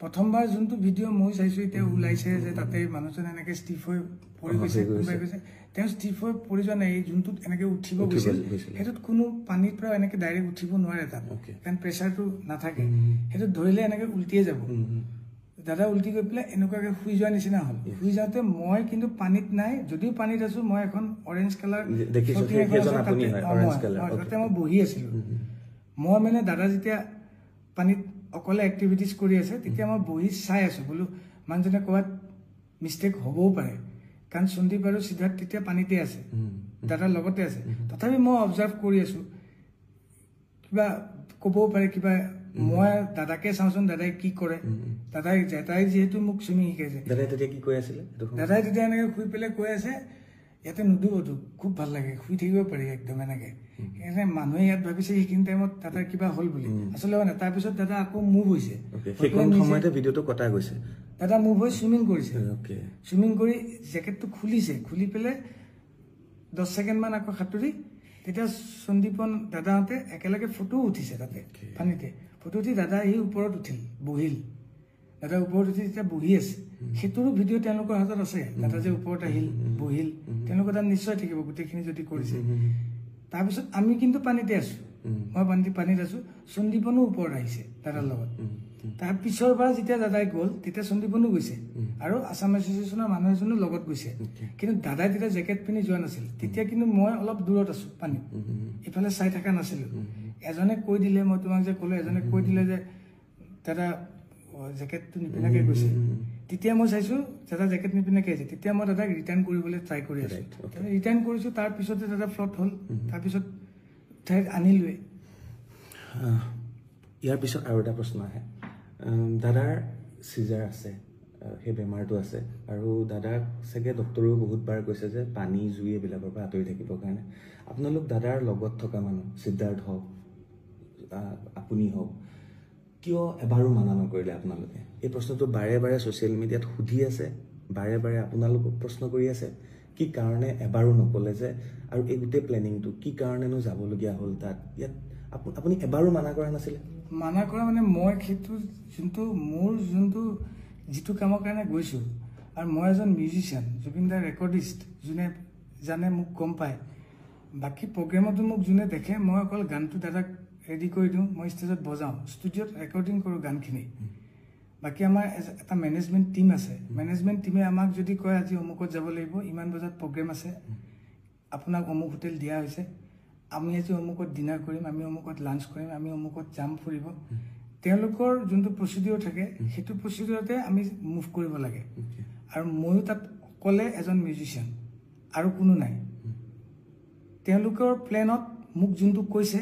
প্ৰথমবাৰ যোনটো ভিডিঅ' মই চাইছোঁ এতিয়া ওলাইছে যে তাতে মানুহজন এনেকৈ ষ্টিফ হৈ পৰি গৈছে কোনোবাই কৈছে তেওঁ ষ্টিফ হৈ পৰি যোৱা নাই যোনটোত এনেকৈ উঠিব গৈছিল সেইটোত কোনো পানীৰ পৰা এনেকৈ ডাইৰেক্ট উঠিব নোৱাৰে তাত কাৰণ প্ৰেছাৰটো নাথাকে সেইটোত ধৰিলে এনেকৈ উল্টিয়ে যাব দাদা উল্টি গৈ পেলাই এনেকুৱাকৈ শুই যোৱা নিচিনা হ'ল শুই যাওঁতে মই কিন্তু পানীত নাই যদিও পানীত আছোঁ মই এখন অৰেঞ্জ কালাৰ তাতে মই বহি আছিলোঁ মই মানে দাদা যেতিয়া পানীত অকলে এক্টিভিটিজ কৰি আছে তেতিয়া মই বহি চাই আছোঁ বোলো মানুহজনে ক'ৰবাত মিষ্টেক হ'বও পাৰে কাৰণ সন্দীপ আৰু সিদ্ধাৰ্থ তেতিয়া পানীতে আছে দাদাৰ লগতে আছে তথাপি মই অবজাৰ্ভ কৰি আছোঁ কিবা ক'বও পাৰে কিবা মই দাদাকে চাওঁচোন দাদাই কি কৰে দাদাই যিহেতু মোক চুইমিং শিকাইছে দাদাই তেতিয়া কি কৈ আছিলে দাদাই তেতিয়া এনেকৈ শুই পেলাই কৈ আছে ইয়াতে নুডুবতো খুব ভাল লাগে শুই থাকিব পাৰি একদম এনেকৈ সেইকাৰণে মানুহে ইয়াত ভাবিছে সেইখিনি টাইমত দাদাৰ কিবা হ'ল বুলি আচলতে মানে তাৰপিছত দাদা আকৌ মুভ হৈছে দাদা মুভ হৈ চুইমিং কৰিছে চুইমিং কৰি জেকেটটো খুলি পেলাই 10 ছেকেণ্ডমান আকৌ সাঁতুৰি তেতিয়া সন্দীপন দাদাহঁতে একেলগে ফটো উঠিছে তাতে পানীতে ফটো উঠি দাদা এই ওপৰত উঠিল বহিল দাদা ওপৰত উঠি যেতিয়া বহি আছে সেইটোৰো ভিডিঅ' তেওঁলোকৰ হাতত আছে দাদা যে ওপৰত আহিল বহিল তেওঁলোকৰ তাত নিশ্চয় থাকিব গোটেইখিনি যদি কৰিছে তাৰপিছত আমি কিন্তু পানীতে আছোঁ মই পানীত আছোঁ সন্দীপনো ওপৰত আহিছে দাদাৰ লগত তাৰ পিছৰবাৰ যেতিয়া দাদাই গ'ল তেতিয়া সন্দীপনো গৈছে আৰু আছাম এছ'চিয়েশ্যনৰ মানুহ এজনো লগত গৈছে কিন্তু দাদাই তেতিয়া জেকেট পিন্ধি যোৱা নাছিল তেতিয়া কিন্তু মই অলপ দূৰত আছোঁ পানীত ইফালে চাই থকা নাছিলোঁ এজনে কৈ দিলে মই তোমাক যে ক'লো এজনে কৈ দিলে যে দাদা জেকেটটো নিপিন্ধাকৈ গৈছে তেতিয়া মই চাইছোঁ দাদা জেকেট নিপিন্ধাকৈ আহিছে তেতিয়া মই দাদাক ৰিটাৰ্ণ কৰিবলৈ ট্ৰাই কৰি আছোঁ ৰিটাৰ্ণ কৰিছোঁ তাৰপিছতে দাদা ফ্লট হ'ল তাৰপিছত ঠাইত আনিলোৱে ইয়াৰ পিছত আৰু এটা প্ৰশ্ন আহে দাদাৰ চিজাৰ আছে সেই বেমাৰটো আছে আৰু দাদাক চাগে ডক্টৰেও বহুতবাৰ কৈছে যে পানী জুই এইবিলাকৰ পৰা আঁতৰি থাকিবৰ কাৰণে আপোনালোক দাদাৰ লগত থকা মানুহ সিদ্ধাৰ্থ হওক আপুনি হওক কিয় এবাৰো মানা নকৰিলে আপোনালোকে এই প্ৰশ্নটো বাৰে বাৰে ছ'চিয়েল মিডিয়াত সুধি আছে বাৰে বাৰে আপোনালোকক প্ৰশ্ন কৰি আছে কি কাৰণে এবাৰো নক'লে যে আৰু এই গোটেই প্লেনিংটো কি কাৰণেনো যাবলগীয়া হ'ল তাত ইয়াত আপুনি এবাৰো মানা কৰা নাছিলে মানা কৰা মানে মই সেইটো মোৰ যিটো কামৰ কাৰণে গৈছোঁ আৰু মই এজন মিউজিচিয়ান জুবিন দাৰ ৰেকৰ্ডিষ্ট যোনে জানে মোক গম পায় বাকী প্ৰগ্ৰেমতো মোক যোনে দেখে মই অকল গানটো দাদাক ৰেডি কৰি দিওঁ মই ষ্টেজত বজাওঁ ষ্টুডিঅ'ত ৰেকৰ্ডিং কৰোঁ গানখিনি বাকী আমাৰ এটা মেনেজমেণ্ট টীম আছে মেনেজমেণ্ট টীমে আমাক যদি কয় আজি অমুকত যাব লাগিব ইমান বজাত প্ৰগ্ৰেম আছে আপোনাক অমুক হোটেল দিয়া হৈছে আমি আজি অমুকত ডিনাৰ কৰিম আমি অমুকত লাঞ্চ কৰিম আমি অমুকত যাম ফুৰিব তেওঁলোকৰ যোনটো প্ৰচিডিঅ'ৰ থাকে সেইটো প্ৰচিডিঅ'ৰতে আমি মুভ কৰিব লাগে আৰু ময়ো তাত অকলে এজন মিউজিচিয়ান আৰু কোনো নাই তেওঁলোকৰ প্লেনত মোক যোনটো কৈছে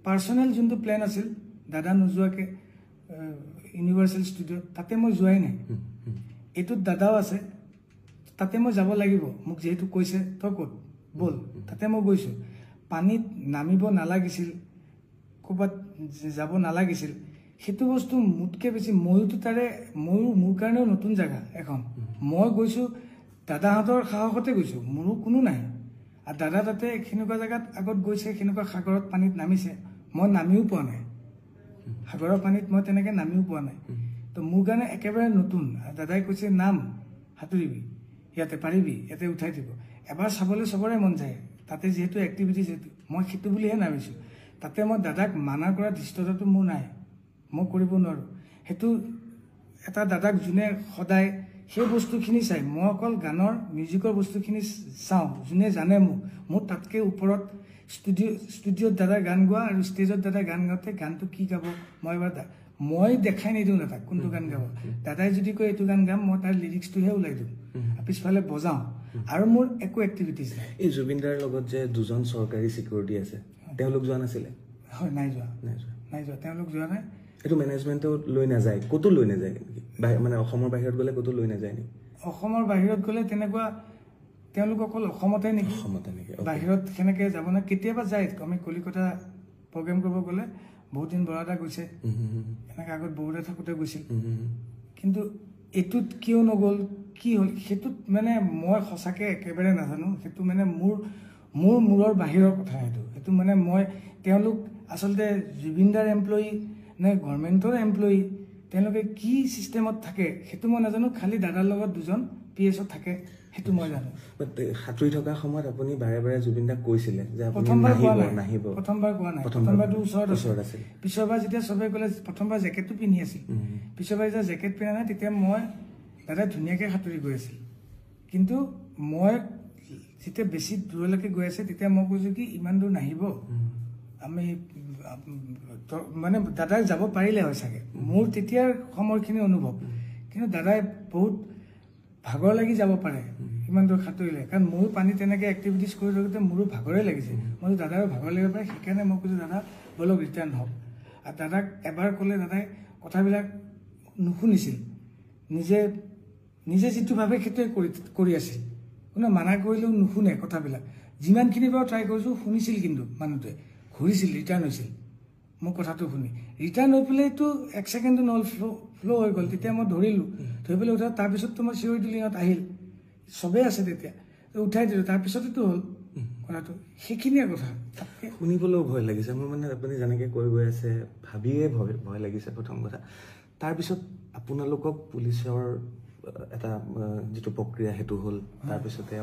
পাৰ্চনেল যোনটো প্লেন আছিল দাদা নোযোৱাকৈ ইউনিভাৰ্চেল ষ্টুডিঅ'ত তাতে মই যোৱাই নাই এইটোত দাদাও আছে তাতে মই যাব লাগিব মোক যিহেতু কৈছে তই ক'ত ব'ল তাতে মই গৈছোঁ পানীত নামিব নালাগিছিল ক'ৰবাত যাব নালাগিছিল সেইটো বস্তু মোতকৈ বেছি মোৰ কাৰণেও নতুন জেগা এখন মই গৈছোঁ দাদাহঁতৰ সাহসতে গৈছোঁ মোৰো কোনো নাই আৰু দাদা তাতে সেনেকুৱা জেগাত আগত গৈছে সেনেকুৱা সাগৰত পানীত নামিছে মই নামিও পোৱা নাই সাগৰৰ পানীত মই তেনেকৈ নামিও পোৱা নাই তো মোৰ কাৰণে একেবাৰে নতুন দাদাই কৈছে নাম সাঁতুৰিবি ইয়াতে পাৰিবি ইয়াতে উঠাই দিব এবাৰ চাবলৈ চবৰে মন যায় তাতে যিহেতু এক্টিভিটিজ মই সেইটো বুলিহে নামিছোঁ তাতে মই দাদাক মানা কৰা দৃষ্টতাটো মোৰ নাই মই কৰিব নোৱাৰোঁ সেইটো এটা দাদাক যোনে সদায় সেই বস্তুখিনি চাই মই অকল গানৰ মিউজিকৰ বস্তুখিনি চাওঁ যোনে জানে মোৰ তাতকৈ ওপৰত ষ্টুডিঅ'ত দাদা গান গোৱা আৰু ষ্টেজত দাদা গান গাওঁতে গানটো কি গাব মই দেখাই নিদিওঁ দাদাক কোনটো গান গাব দাদাই যদি কয় এইটো গান গাম মই তাৰ লিৰিক্সটোহে ওলাই দিওঁ পিছফালে বজাওঁ আৰু মোৰ একো এক্টিভিটিজ নাই এই জুবিন দাৰ লগত যে দুজন চৰকাৰী চিকিউৰিটি আছে তেওঁলোক যোৱা নাছিলে হয় নাই যোৱা তেওঁলোক যোৱা নাই এইটো মেনেজমেণ্টেও লৈ নাযায় ক'তো লৈ নাযায় মানে অসমৰ বাহিৰত গ'লে ক'তো লৈ নাযায় নেকি অসমৰ বাহিৰত গ'লে তেনেকুৱা তেওঁলোক অকল অসমতে নেকি বাহিৰত সেনেকে যাব না কেতিয়াবা যায় আমি কলিকতা প্ৰগ্ৰেম কৰিব গ'লে বহুত দিন বৰাদা গৈছে এনেকে আগত বৰুদা থাকোঁতে গৈছিল কিন্তু এটুত কিয় নগ'ল কি হ'ল সেইটোত মানে মই সঁচাকৈ একেবাৰে নাজানো সেইটো মানে মোৰ মূৰৰ বাহিৰৰ কথা সেইটো মানে মই তেওঁলোক আচলতে জুবিনদাৰ এমপ্লয়ী নে গভৰ্ণমেণ্টৰ এমপ্লয়ী তেওঁলোকে কি চিষ্টেমত থাকে সেইটো মই নাজানো খালি দাদাৰ লগত দুজন পিএছত থাকে সেইটো মই জানো সাঁতুৰি থকা সময়ত আপুনি বাৰে বাৰে জুবিনদাক কৈছিলে যে প্ৰথমবাৰ কোৱা নাই প্ৰথমবাৰটো ওচৰত আছিল পিছৰবাৰ যেতিয়া চবে ক'লে প্ৰথমবাৰ জেকেটটো পিন্ধি আছিল পিছৰবাৰ যেতিয়া জেকেট পিন্ধা নাই তেতিয়া মই দাদা ধুনীয়াকৈ সাঁতুৰি গৈ আছিল কিন্তু মই যেতিয়া বেছি দূৰলৈকে গৈ আছে তেতিয়া মই কৈছোঁ কি ইমান দূৰ নাহিব আমি মানে দাদাই যাব পাৰিলে হয় চাগে মোৰ তেতিয়াৰ সময়খিনি অনুভৱ কিন্তু দাদাই বহুত ভাগৰ লাগি যাব পাৰে ইমান দূৰ সাঁতুৰিলে কাৰণ মোৰো পানী তেনেকৈ এক্টিভিটিজ কৰি থাকোঁতে মোৰো ভাগৰে লাগিছে মই দাদাৰো ভাগৰ লাগিব পাৰে সেইকাৰণে মই কৈছোঁ দাদা বলক ৰিটাৰ্ণ হওক আৰু দাদাক এবাৰ ক'লে দাদাই কথাবিলাক নুশুনিছিল নিজে যিটো ভাবে সেইটোৱে কৰি আছিল কোনো মানা কৰিলেও নুশুনে কথাবিলাক যিমানখিনি বাৰু ট্ৰাই কৰিছোঁ শুনিছিল কিন্তু মানুহটোৱে ঘূৰিছিল ৰিটাৰ্ণ হৈছিল মোৰ কথাটো শুনি ৰিটাৰ্ণ হৈ পেলাইতো 1 ছেকেণ্ডো নহ'ল ফ্ল' হৈ গ'ল তেতিয়া মই ধৰি পেলাই উঠা তাৰপিছততো মই চিঞৰি দিলিঙত আহিল চবেই আছে তেতিয়া উঠাই দিলোঁ তাৰপিছতেতো হ'ল কথাটো সেইখিনিয়ে কথা শুনিবলৈও ভয় লাগিছে মোৰ মানে আপুনি যেনেকৈ কৈ গৈ আছে ভাবিয়ে ভয় লাগিছে প্ৰথম কথা তাৰপিছত আপোনালোকক পুলিচৰ এটা যিটো প্ৰক্ৰিয়া সেইটো হ'ল তাৰপিছতে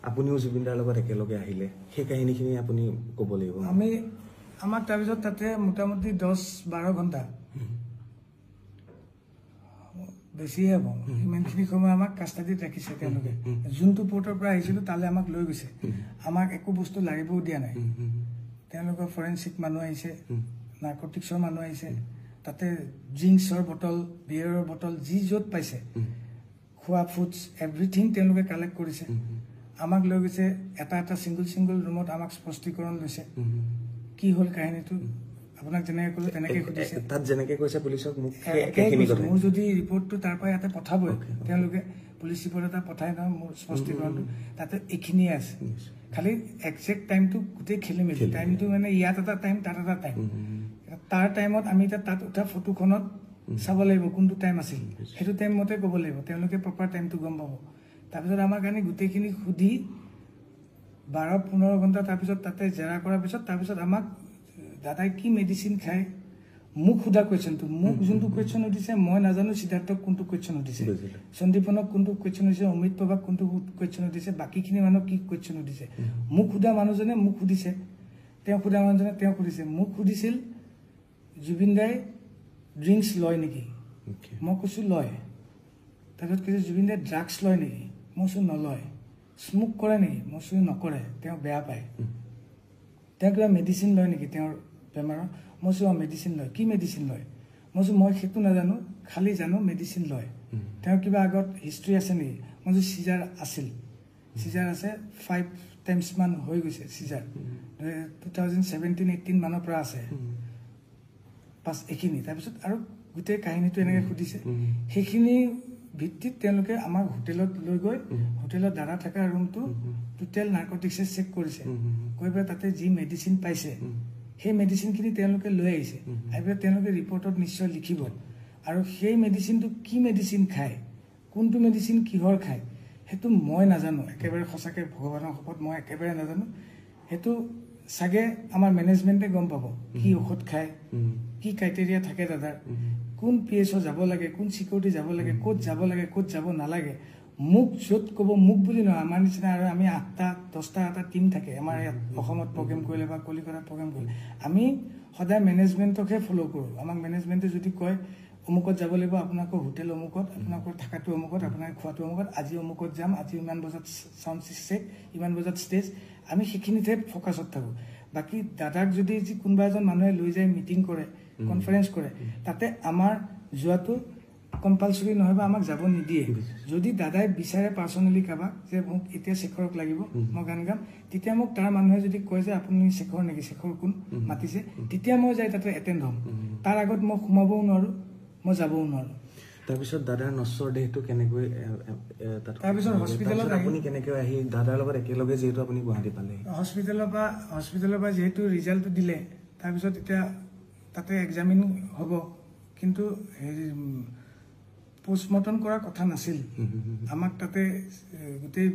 আপুনিও জুবিনদাৰ লগত একেলগে আহিলে সেই কাহিনীখিনি আপুনি ক'ব লাগিব আমাক তাৰপিছত তাতে মোটামুটি 10-12 ঘণ্টা বেছিয়ে হ'ব ইমানখিনি সময় আমাক কাষ্টাডিত ৰাখিছে তেওঁলোকে যোনটো পৰ্টৰ পৰা আহিছিলোঁ তালৈ আমাক লৈ গৈছে আমাক একো বস্তু লাগিবও দিয়া নাই তেওঁলোকৰ ফৰেনচিক মানুহ আহিছে নাৰ্কটিক্সৰ মানুহ আহিছে তাতে ড্ৰিংকছৰ বটল বিয়েৰৰ বটল যি য'ত পাইছে খোৱা ফুডছ এভৰিথিং তেওঁলোকে কালেক্ট কৰিছে আমাক লৈ গৈছে এটা ছিংগল ৰুমত আমাক স্পষ্টীকৰণ লৈছে কি হ'ল কাহিনীটো আপোনাক যেনেকৈ ক'লো তেনেকৈ সুধিছে তাত যেনেকৈ কৈছে পুলিচক মোৰ যদি ৰিপৰ্টটো তাৰ পৰা ইয়াতে পঠাবই তেওঁলোকে পুলিচ ৰিপৰ্ট এটা পঠাই নহয় মোৰ স্পষ্টীকৰণটো তাতে এইখিনিয়ে আছে খালি একজেক্ট টাইমটো গোটেই খেলি মেলি টাইমটো মানে ইয়াত এটা টাইম তাত এটা টাইম তাৰ টাইমত আমি এতিয়া তাত উঠা ফটোখনত চাব লাগিব কোনটো টাইম আছিল সেইটো টাইম মতে ক'ব লাগিব তেওঁলোকে প্ৰপাৰ টাইমটো গম পাব তাৰপিছত আমাৰ কাৰণে গোটেইখিনি সুধি 12-15 ঘণ্টা তাৰপিছত তাতে জেৰা কৰাৰ পিছত তাৰপিছত আমাক দাদাই কি মেডিচিন খায় মোক সোধা কুৱেশ্যনটো মোক যোনটো কুৱেশ্যন সুধিছে মই নাজানো সিদ্ধাৰ্থক কোনটো কুৱেশ্যন সুধিছে সন্দীপনক কোনটো কুৱেশ্যন সুধিছে অমিত প্ৰভাক কোনটো কুৱেশ্যন সুধিছে বাকীখিনি মানুহক কি কুৱেশ্যন সুধিছে মোক সোধা মানুহজনে মোক সুধিছে তেওঁ সোধা মানুহজনে তেওঁ সুধিছে মোক সুধিছিল জুবিনদাই ড্ৰিংকছ লয় নেকি মই কৈছোঁ লয় তাৰপিছত কৈছোঁ জুবিনদাই ড্ৰাগছ লয় নেকি মই কৈছোঁ নলয় স্মোক কৰে নেকি মই কৈছোঁ নকৰে তেওঁ বেয়া পায় তেওঁ কিবা মেডিচিন লয় নেকি তেওঁৰ বেমাৰৰ মই কৈছোঁ মেডিচিন লয় কি মেডিচিন লয় মই কৈছোঁ মই সেইটো নাজানো খালি জানো মেডিচিন লয় তেওঁৰ কিবা আগত হিষ্ট্ৰী আছে নেকি মই কৈছোঁ চিজাৰ আছিল চিজাৰ আছে 5 টাইমছ মান হৈ গৈছে চিজাৰ 2017-18 মানৰ পৰা আছে পাছ এইখিনি তাৰপিছত আৰু গোটেই কাহিনীটো এনেকৈ সুধিছে সেইখিনি ভিত্তিত তেওঁলোকে আমাক হোটেলত লৈ গৈ হোটেলত দাদা থকা ৰুমটো টোটেল নাৰ্কটিক্সে চেক কৰিছে কৈ পেলাই তাতে যি মেডিচিন পাইছে সেই মেডিচিনখিনি তেওঁলোকে লৈ আহিছে আহি পেলাই তেওঁলোকে ৰিপৰ্টত নিশ্চয় লিখিব আৰু সেই মেডিচিনটো কি মেডিচিন খায় কোনটো মেডিচিন কিহৰ খায় সেইটো মই নাজানো একেবাৰে সঁচাকৈ ভগৱানৰ শপত মই একেবাৰে নাজানো সেইটো চাগে আমাৰ মেনেজমেণ্টে গম পাব কি ঔষধ খায় কি ক্ৰাইটেৰিয়া থাকে দাদাৰ কোন পিএছঅ' যাব লাগে কোন চিকিউৰিটি যাব লাগে ক'ত যাব লাগে ক'ত যাব নালাগে মোক য'ত ক'ব মোক বুলি নহয় আমাৰ নিচিনা আৰু আমি 8-10টা এটা টিম থাকে আমাৰ ইয়াত অসমত প্ৰগ্ৰেম কৰিলে বা কলিকতাত প্ৰগ্ৰেম কৰিলে আমি সদায় মেনেজমেণ্টকহে ফ'ল' কৰোঁ আমাক মেনেজমেণ্টে যদি কয় অমুকত যাব লাগিব আপোনালোকৰ হোটেল অমুকত আপোনালোকৰ থকাটো অমুকত আপোনাৰ খোৱাটো অমুকত আজি অমুকত যাম আজি ইমান বজাত চাউণ্ড চেক ইমান বজাত ষ্টেজ আমি সেইখিনিতহে ফ'কাছত থাকোঁ বাকী দাদাক যদি কোনোবা এজন মানুহে লৈ যায় মিটিং কৰে কনফাৰেঞ্চ কৰে তাতে আমাৰ যোৱাটো কম্পালচৰি নহয় বা আমাক যাব নিদিয়ে যদি দাদাই বিচাৰে পাৰ্চনেলি কাৰোবাক যে মোক এতিয়া শেখৰক লাগিব মই গান গাম তেতিয়া মোক তাৰ মানুহে যদি কয় যে আপুনি শেখৰ নেকি শেখৰ কোন মাতিছে তেতিয়া মই যাই তাতে এটেণ্ড হ'ম তাৰ আগত মই সোমাবও নোৱাৰোঁ মই যাবও নোৱাৰোঁ তাৰপিছত দাদাৰ নশ্বৰ দেহটো কেনেকৈ তাৰপিছত হস্পিটেলত আপুনি কেনেকৈ আহি দাদাৰ লগত একেলগে যিহেতু আপুনি গুৱাহাটী পালে হস্পিটেলৰ পৰা যিহেতু ৰিজাল্টটো দিলে তাৰপিছত এতিয়া তাতে এক্সামিন হ'ব কিন্তু পোষ্টমৰ্টম কৰাৰ কথা নাছিল আমাক তাতে গোটেই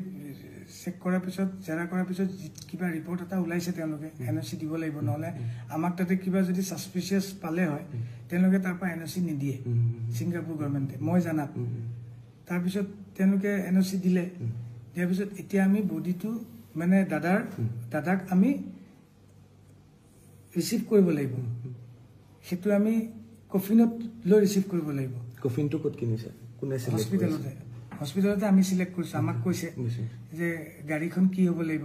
চেক কৰাৰ পিছত জেৰা কৰাৰ পিছত কিবা ৰিপৰ্ট এটা ওলাইছে তেওঁলোকে NOC দিব লাগিব নহ'লে আমাক তাতে কিবা যদি ছাছপিচিয়াছ পালে হয় তেওঁলোকে তাৰ পৰা NOC নিদিয়ে ছিংগাপুৰ গভৰ্ণমেণ্টে মই জানাত তাৰপিছত তেওঁলোকে NOC দিলে দিয়াৰ পিছত এতিয়া আমি বডিটো মানে দাদাক আমি ৰিচিভ কৰিব লাগিব সেইটো আমি কফিনত লৈ ৰিচিভ কৰিব লাগিব কফিনটো ক'ত কিনিছে কোনে হস্পিটেলতে আমি চিলেক্ট কৰিছোঁ আমাক কৈছে যে গাড়ীখন কি হ'ব লাগিব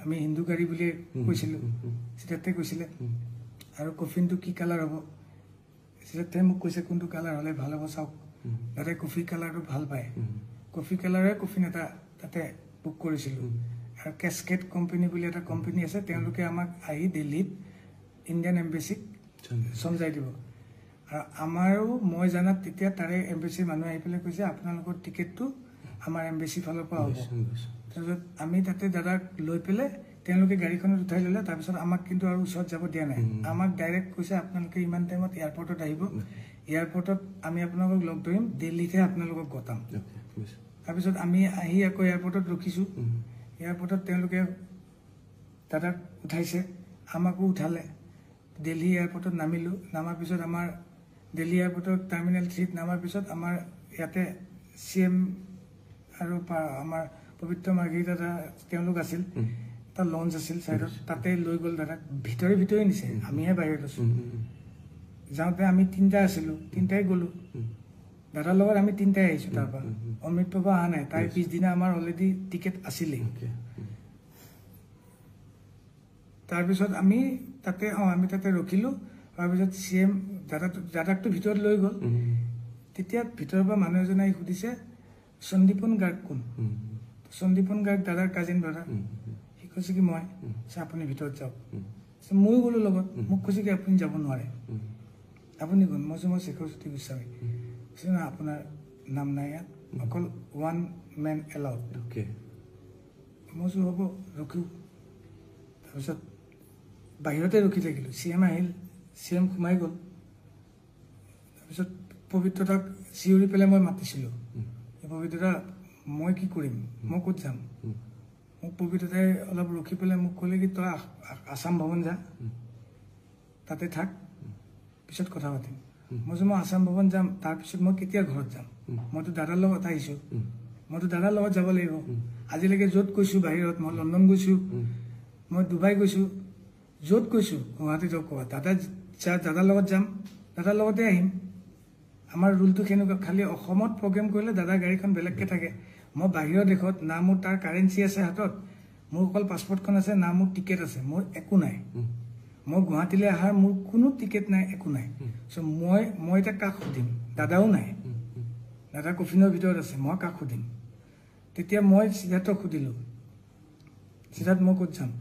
আমি হিন্দু গাড়ী বুলি কৈছিলোঁ চিধাতে কৈছিলে আৰু কফিনটো কি কালাৰ হ'ব চিধাতে মোক কৈছে কোনটো কালাৰ হ'লে ভাল হ'ব চাওক দাদাই কফি কালাৰটো ভাল পায় কফি কালাৰে কফিন এটা তাতে বুক কৰিছিলোঁ আৰু কেছকেট কোম্পানী বুলি এটা কোম্পানী আছে তেওঁলোকে আমাক আহি দিল্লীত ইণ্ডিয়ান এম্বেচিক চমজাই দিব আৰু আমাৰো মই জানাত তেতিয়া তাৰে এম্বেচিৰ মানুহ আহি পেলাই কৈছে আপোনালোকৰ টিকেটটো আমাৰ এম্বেচি ফালৰ পৰা হ'ব তাৰপিছত আমি তাতে দাদাক লৈ পেলাই তেওঁলোকে গাড়ীখনত উঠাই ল'লে তাৰপিছত আমাক কিন্তু আৰু ওচৰত যাব দিয়া নাই আমাক ডাইৰেক্ট কৈছে আপোনালোকে ইমান টাইমত এয়াৰপৰ্টত আহিব এয়াৰপৰ্টত আমি আপোনালোকক লগ ধৰিম দিল্লীতহে আপোনালোকক গতাম তাৰপিছত আমি আহি আকৌ এয়াৰপৰ্টত ৰখিছোঁ এয়াৰপৰ্টত তেওঁলোকে দাদাক উঠাইছে আমাকো উঠালে দিল্লী এয়াৰপৰ্টত নামিলোঁ নামাৰ পিছত আমাৰ দিল্লী এয়াৰপৰ্টৰ টাৰ্মিনেল 3ত নামাৰ পিছত আমাৰ ইয়াতে CM আৰু আমাৰ পবিত্ৰ মাৰ্ঘেৰিটা দাদা তেওঁলোক আছিল এটা লঞ্চ আছিল চাইডত তাতে লৈ গ'ল দাদাক ভিতৰে নিছে আমিহে বাহিৰত আছোঁ যাওঁতে আমি 3টা আছিলোঁ 3টাই গ'লোঁ দাদাৰ লগত আমি 3টাই আহিছোঁ তাৰ পৰা অমৃত প্ৰভা অহা নাই তাই পিছদিনা আমাৰ অলৰেডি টিকেট আছিলেই তাৰপিছত আমি তাতে ৰখিলোঁ তাৰপিছত CM দাদাকটো ভিতৰত লৈ গ'ল তেতিয়া ভিতৰৰ পৰা মানুহ এজনে আহি সুধিছে সন্দীপন গাৰ্গ কোন সন্দীপন গাৰ্গ দাদাৰ কাজিন ব্ৰাদাৰ সি কৈছে কি মই আপুনি ভিতৰত যাওক ময়ো গ'লোঁ লগত মোক কৈছে কি আপুনি যাব নোৱাৰে আপুনি কোন মই শেখৰ জ্যোতি গোস্বামী কৈছে না আপোনাৰ নাম নাই ইয়াত অকল 1 man allowed মই হ'ব ৰখিও তাৰপিছত বাহিৰতে ৰখি থাকিলোঁ CM আহিল CM সোমাই গ'ল তাৰপিছত পবিত্ৰতাক চিঞৰি পেলাই মই মাতিছিলোঁ পবিত্ৰতা মই কি কৰিম মই ক'ত যাম মোক পবিত্ৰতাই অলপ ৰখি পেলাই মোক ক'লে কি তই আছাম ভৱন যা তাতে থাক পিছত কথা পাতিম মই আছাম ভৱন যাম তাৰপিছত মই কেতিয়া ঘৰত যাম মইতো দাদাৰ লগত আহিছোঁ মইতো দাদাৰ লগত যাব লাগিব আজিলৈকে য'ত গৈছোঁ বাহিৰত মই লণ্ডন গৈছোঁ মই ডুবাই গৈছোঁ য'ত গৈছোঁ গুৱাহাটী যাওক ক'বা দাদাৰ লগত যাম দাদাৰ লগতে আহিম আমাৰ ৰুলটো সেনেকুৱা খালি অসমত প্ৰগ্ৰেম কৰিলে দাদাৰ গাড়ীখন বেলেগকৈ থাকে মই বাহিৰৰ দেশত না মোৰ তাৰ কাৰেঞ্চি আছে হাতত মোৰ অকল পাছপৰ্টখন আছে না মোৰ টিকেট আছে মোৰ একো নাই মই গুৱাহাটীলৈ অহাৰ মোৰ কোনো টিকেট নাই একো নাই চ' মই এতিয়া কাক সুধিম দাদাও নাই দাদা কফিনৰ ভিতৰত আছে মই কাক সুধিম তেতিয়া মই সিদ্ধাৰ্থক সুধিলোঁ সিদ্ধাৰ্থ মই ক'ত যাম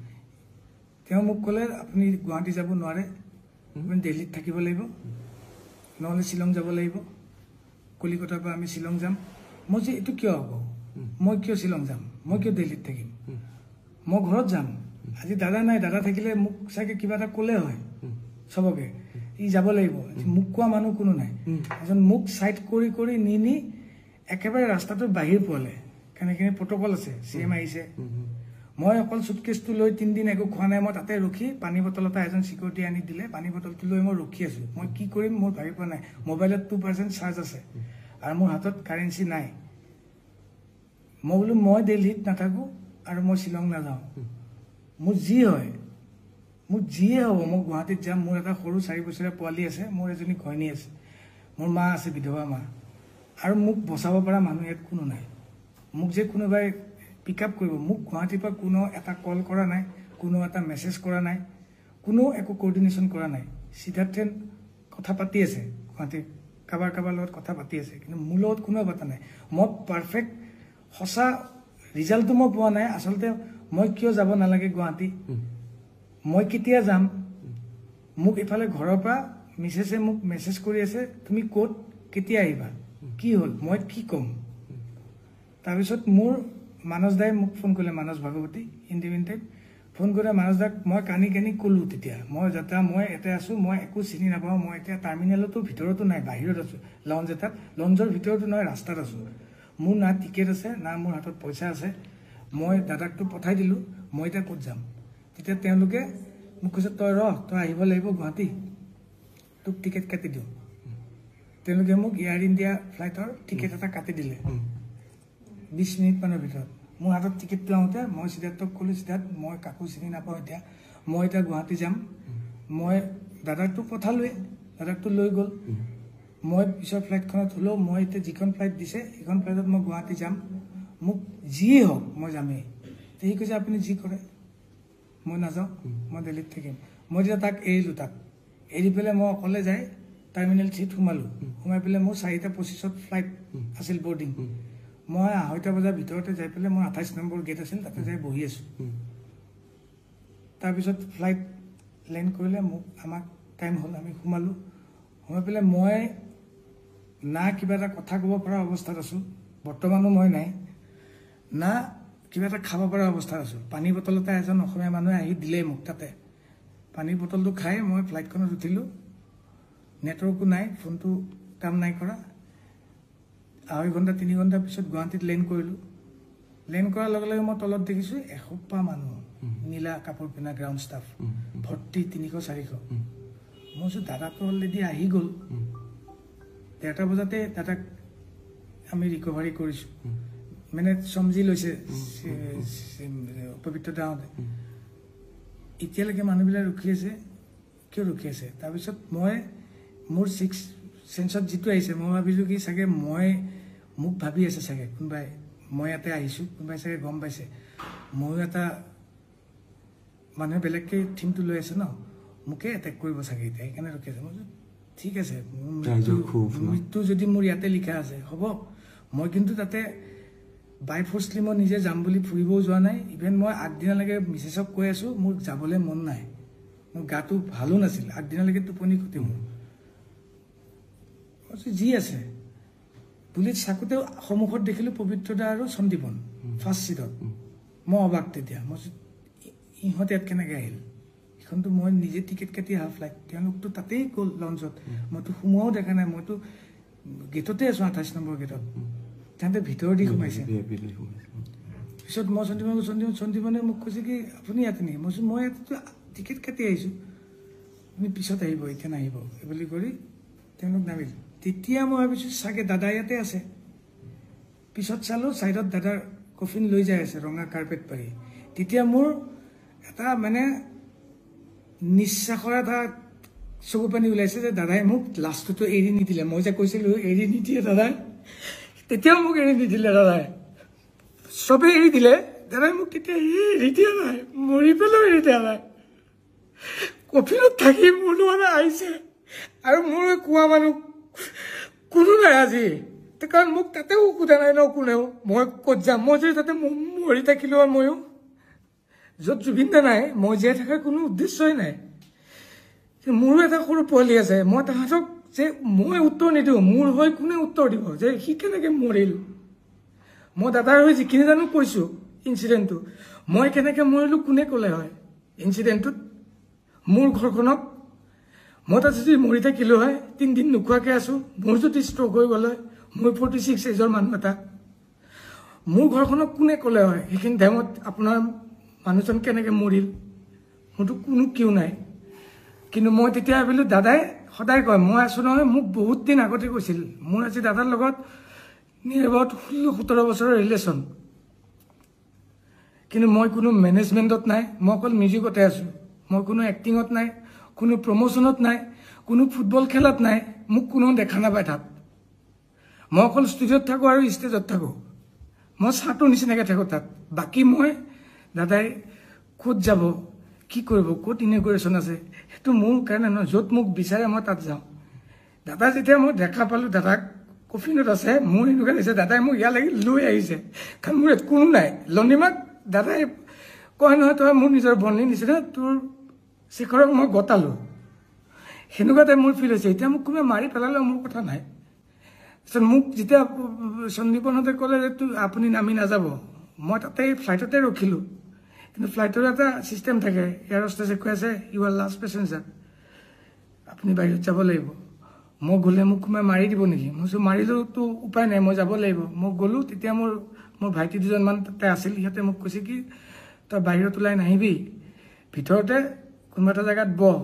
তেওঁ মোক ক'লে আপুনি গুৱাহাটী যাব নোৱাৰে আপুনি দিল্লীত থাকিব লাগিব নহ'লে শ্বিলং যাব লাগিব কলিকতাৰ পৰা আমি শ্বিলং যাম মই যে এইটো কিয় হ'ব মই কিয় শ্বিলং যাম মই কিয় দিল্লীত থাকিম মই ঘৰত যাম আজি দাদা নাই দাদা থাকিলে মোক চাগে কিবা এটা ক'লে হয় চবকে ই যাব লাগিব মোক কোৱা মানুহ কোনো নাই এজন মোক চাইড কৰি নি একেবাৰে ৰাস্তাটো বাহিৰ পোৱালে কেনেকৈ প্ৰট'কল আছে CM আহিছে মই অকল চুটকেছটো লৈ 3 দিন একো খোৱা নাই মই তাতে ৰখি পানী বটল এটা এজন চিকিউৰিটি আনি দিলে পানী বটলটো লৈ মই ৰখি আছোঁ মই কি কৰিম মোৰ ভাবি পোৱা নাই মোবাইলত 2% চাৰ্জ আছে আৰু মোৰ হাতত কাৰেঞ্চি নাই মই বোলো মই দিল্লীত নাথাকোঁ আৰু মই শ্বিলং নাযাওঁ মোৰ যিয়ে হ'ব মই গুৱাহাটীত যাম মোৰ এটা সৰু 4 বছৰীয়া পোৱালি আছে মোৰ এজনী ঘৈণী আছে মোৰ মা আছে বিধৱা মা আৰু মোক বচাব পৰা মানুহ ইয়াত কোনো নাই মোক যে কোনোবাই পিক আপ কৰিব মোক গুৱাহাটীৰ পৰা কোনো এটা কল কৰা নাই কোনো এটা মেছেজ কৰা নাই কোনো একো কোঅৰ্ডিনেশ্যন কৰা নাই সিদ্ধাৰ্থে কথা পাতি আছে গুৱাহাটীত কাৰোবাৰ লগত কথা পাতি আছে কিন্তু মোৰ লগত কোনো কথা নাই মই পাৰফেক্ট সঁচা ৰিজাল্টটো মই পোৱা নাই আচলতে মই কিয় যাব নালাগে গুৱাহাটী মই কেতিয়া যাম মোক ইফালে ঘৰৰ পৰা মিছেছে মোক মেছেজ কৰি আছে তুমি ক'ত কেতিয়া আহিবা কি হ'ল মই কি ক'ম তাৰপিছত মোৰ মানস দাই মোক ফোন কৰিলে মানস ভাগৱতী ইণ্ডিপেণ্ডেণ্ট ফোন কৰি মানস দাক মই কানি ক'লোঁ তেতিয়া মই যাত্ৰা মই এতে আছোঁ মই একো চিনি নাপাওঁ মই এতিয়া টাৰ্মিনেলতো ভিতৰতো নাই বাহিৰত আছোঁ লঞ্চ এটাত লঞ্চৰ ভিতৰতো নহয় ৰাস্তাত আছোঁ মোৰ না টিকেট আছে না মোৰ হাতত পইচা আছে মই দাদাকটো পঠাই দিলোঁ মই এতিয়া ক'ত যাম তেতিয়া তেওঁলোকে মোক কৈছে তই আহিব লাগিব গুৱাহাটী তোক টিকেট কাটি দিওঁ তেওঁলোকে মোক এয়াৰ ইণ্ডিয়া ফ্লাইটৰ টিকেট এটা কাটি দিলে 20 মিনিটমানৰ ভিতৰত মোৰ হাতত টিকেটটো আহোঁতে মই সিদ্ধাৰ্থক ক'লোঁ সিদ্ধাৰ্থ মই কাকো চিনি নাপাওঁ এতিয়া মই এতিয়া গুৱাহাটী যাম মই দাদাকটো পঠালোৱে দাদাকটো লৈ গ'ল মই পিছৰ ফ্লাইটখনত হ'লেও মই এতিয়া যিখন ফ্লাইট দিছে সেইখন ফ্লাইটত মই গুৱাহাটী যাম মোক যিয়ে হওক মই যামেই সি কৈছে আপুনি যি কৰে মই নাযাওঁ মই দিল্লীত থাকিম মই যেতিয়া তাক এৰিলোঁ তাক এৰি পেলাই মই অকলে যাই টাৰ্মিনেল 3 সোমালোঁ সোমাই পেলাই মোৰ 4:25 ফ্লাইট আছিল বৰ্ডিং মই 2:30 বজাৰ ভিতৰতে যাই পেলাই মই 28 নম্বৰ গেট আছিল তাতে যাই বহি আছোঁ তাৰপিছত ফ্লাইট লেণ্ড কৰিলে মোক আমাক টাইম হ'ল আমি সোমালোঁ সোমাই পেলাই মই না কিবা এটা কথা ক'ব পৰা অৱস্থাত আছোঁ বৰ্তমানো মই নাই না কিবা এটা খাব পৰা অৱস্থাত আছোঁ পানী বটল এটা এজন অসমীয়া মানুহে আহি দিলে মোক তাতে পানী বটলটো খাই মই ফ্লাইটখনত উঠিলোঁ নেটৱৰ্কো নাই ফোনটো কাম নাই কৰা 2.5 ঘণ্টা 3 ঘণ্টা পিছত গুৱাহাটীত লেণ্ড কৰিলোঁ লেণ্ড কৰাৰ লগে লগে মই তলত দেখিছোঁ এসোপা মানুহ নীলা কাপোৰ পিন্ধা গ্ৰাউণ্ড ষ্টাফ ভৰ্তি 300-400 মই কৈছোঁ দাদাটো অলৰেডি আহি গ'ল 1:30 বজাতে দাদাক আমি ৰিকভাৰী কৰিছোঁ মানে সমজি লৈছে পবিত্ৰ দাহঁতে এতিয়ালৈকে মানুহবিলাক ৰখি আছে কিয় ৰখি আছে তাৰপিছত মই মোৰ 6 সেন্সত যিটো আহিছে মই ভাবিছোঁ কি চাগে মোক ভাবি আছে চাগে কোনোবাই মই ইয়াতে আহিছোঁ কোনোবাই চাগে গম পাইছে ময়ো এটা মানুহে বেলেগকৈ থিমটো লৈ আছে ন মোকে এটেক কৰিব চাগে এতিয়া সেইকাৰণে ৰখি আছে মই ঠিক আছে মৃত্যু যদি মোৰ ইয়াতে লিখা আছে হ'ব মই কিন্তু তাতে বাই ফৰ্চলি মই নিজে যাম বুলি ফুৰিবও যোৱা নাই ইভেন মই আগদিনালৈকে মিছেছক কৈ আছোঁ মোৰ যাবলৈ মন নাই মোৰ গাটো ভালো নাছিল আগদিনালৈকে টোপনি ক্ষতি মোৰ যি আছে পুলিচ চাকোতে সন্মুখত দেখিলোঁ পবিত্ৰদা আৰু সন্দীপন ফাৰ্ষ্ট ছিটত মই অবাক তেতিয়া মই ইহঁতে ইয়াত কেনেকৈ আহিল এইখনতো মই নিজে টিকেট কাটি অহা ফ্লাইট তেওঁলোকতো তাতেই গ'ল লঞ্চত মইতো সোমোৱাও দেখা নাই মইতো গেটতে আছোঁ 28 নম্বৰ গেটত তাহাঁতে ভিতৰ দি সোমাইছে পিছত মই সন্দীপনে মোক কৈছে কি আপুনি ইয়াতে নেকি মই কৈছোঁ মই ইয়াতেতো টিকেট কাটি আহিছোঁ আপুনি পিছত আহিব এতিয়া নাহিব এই বুলি কৰি তেওঁলোক নামিল তেতিয়া মই ভাবিছোঁ চাগে দাদা ইয়াতে আছে পিছত চালোঁ ছাইডত দাদাৰ কফিন লৈ যাই আছে ৰঙা কাৰ্পেট পাৰি তেতিয়া মোৰ এটা মানে নিশ্বাসৰ এটা চকু পানী ওলাইছে যে দাদাই মোক লাষ্টটো এৰি নিদিলে মই যে কৈছিলোঁ এৰি নিদিয়ে দাদাই তেতিয়াও মোক এৰি নিদিলে দাদাই চবেই এৰি দিলে দাদাই মোক তেতিয়া এৰি দিয়া নাই মৰি পেলাও এৰি দিয়া নাই কফিনত থাকি মোৰ মানে আহিছে আৰু মোৰ কোৱা মানুহ কোনো নাই আজি কাৰণ মোক তাতেও সোধা নাই ন কোনেও মই ক'ত যাম মই যদি তাতে মৰি থাকিলোঁ আৰু ময়ো য'ত জুবিন দা নাই মই জীয়াই থকাৰ কোনো উদ্দেশ্যই নাই মোৰো এটা সৰু পোৱালি আছে মই তাহাঁতক যে মই উত্তৰ নিদিওঁ মোৰ হৈ কোনে উত্তৰ দিব যে সি কেনেকৈ মৰিল মই দাদাৰ হৈ যিখিনি জানো কৈছোঁ ইনচিডেণ্টটো মই কেনেকৈ মৰিলোঁ কোনে ক'লে হয় ইনচিডেণ্টটোত মোৰ ঘৰখনক মই তাত যদি মৰি থাকিলোঁ হয় 3 দিন নোখোৱাকৈ আছোঁ মোৰ যদি ষ্ট্ৰক হৈ গ'ল হয় মই 46 এজৰ মানুহ এটা মোৰ ঘৰখনক কোনে ক'লে হয় সেইখিনি টাইমত আপোনাৰ মানুহজন কেনেকৈ মৰিল মোৰতো কোনো কিয় নাই কিন্তু মই তেতিয়া ভাবিলোঁ দাদাই সদায় কয় মই আছোঁ নহয় মোক বহুত দিন আগতে কৈছিল মোৰ আজি দাদাৰ লগত নিয়েৰ এবাউট 16-17 বছৰৰ ৰিলেশ্যন কিন্তু মই কোনো মেনেজমেণ্টত নাই মই অকল মিউজিকতে আছোঁ মই কোনো এক্টিঙত নাই কোনো প্ৰমোশ্যনত নাই কোনো ফুটবল খেলত নাই মোক কোনো দেখা নাপায় তাত মই অকল ষ্টুডিঅ'ত থাকোঁ আৰু ষ্টেজত থাকোঁ মই চাহটোৰ নিচিনাকৈ থাকোঁ তাত বাকী মই দাদাই ক'ত যাব কি কৰিব ক'ত ইনগ্ৰেশ্যন আছে সেইটো মোৰ কাৰণে নহয় য'ত মোক বিচাৰে মই তাত যাওঁ দাদা যেতিয়া মই দেখা পালোঁ দাদাক কফিনত আছে মোৰ এনেকুৱা লাগিছে দাদাই মোক ইয়ালৈকে লৈ আহিছে কাৰণ মোৰ ইয়াত কোনো নাই লণ্ডিমাক দাদাই কয় নহয় তই মোৰ নিজৰ বন্ধুৰ নিচিনা তোৰ শিখৰক মই গতালোঁ সেনেকুৱা টাইপ মোৰ ফিল হৈছে এতিয়া মোক কোনোবাই মাৰি পেলালেও মোৰ কথা নাই মোক যেতিয়া সন্দীপনহঁতে ক'লে যে আপুনি নামি নাযাব, মই তাতে ফ্লাইটতে ৰখিলোঁ। কিন্তু ফ্লাইটৰ এটা চিষ্টেম থাকে, এয়াৰ হোষ্টেছে কৈ আছে ইউ আৰ লাষ্ট পেচেঞ্জাৰ, আপুনি বাহিৰত যাব লাগিব। মই গ'লে মোক কোনোবাই মাৰি দিব নেকি? মই কৈছোঁ মাৰিলেওতো উপায় নাই, মই যাব লাগিব। মই গ'লোঁ, তেতিয়া মোৰ ভাইটি দুজনমান তাতে আছিল। সিহঁতে মোক কৈছে কি তই বাহিৰত ওলাই নাহিবি, ভিতৰতে কোনোবা এটা জেগাত বহ,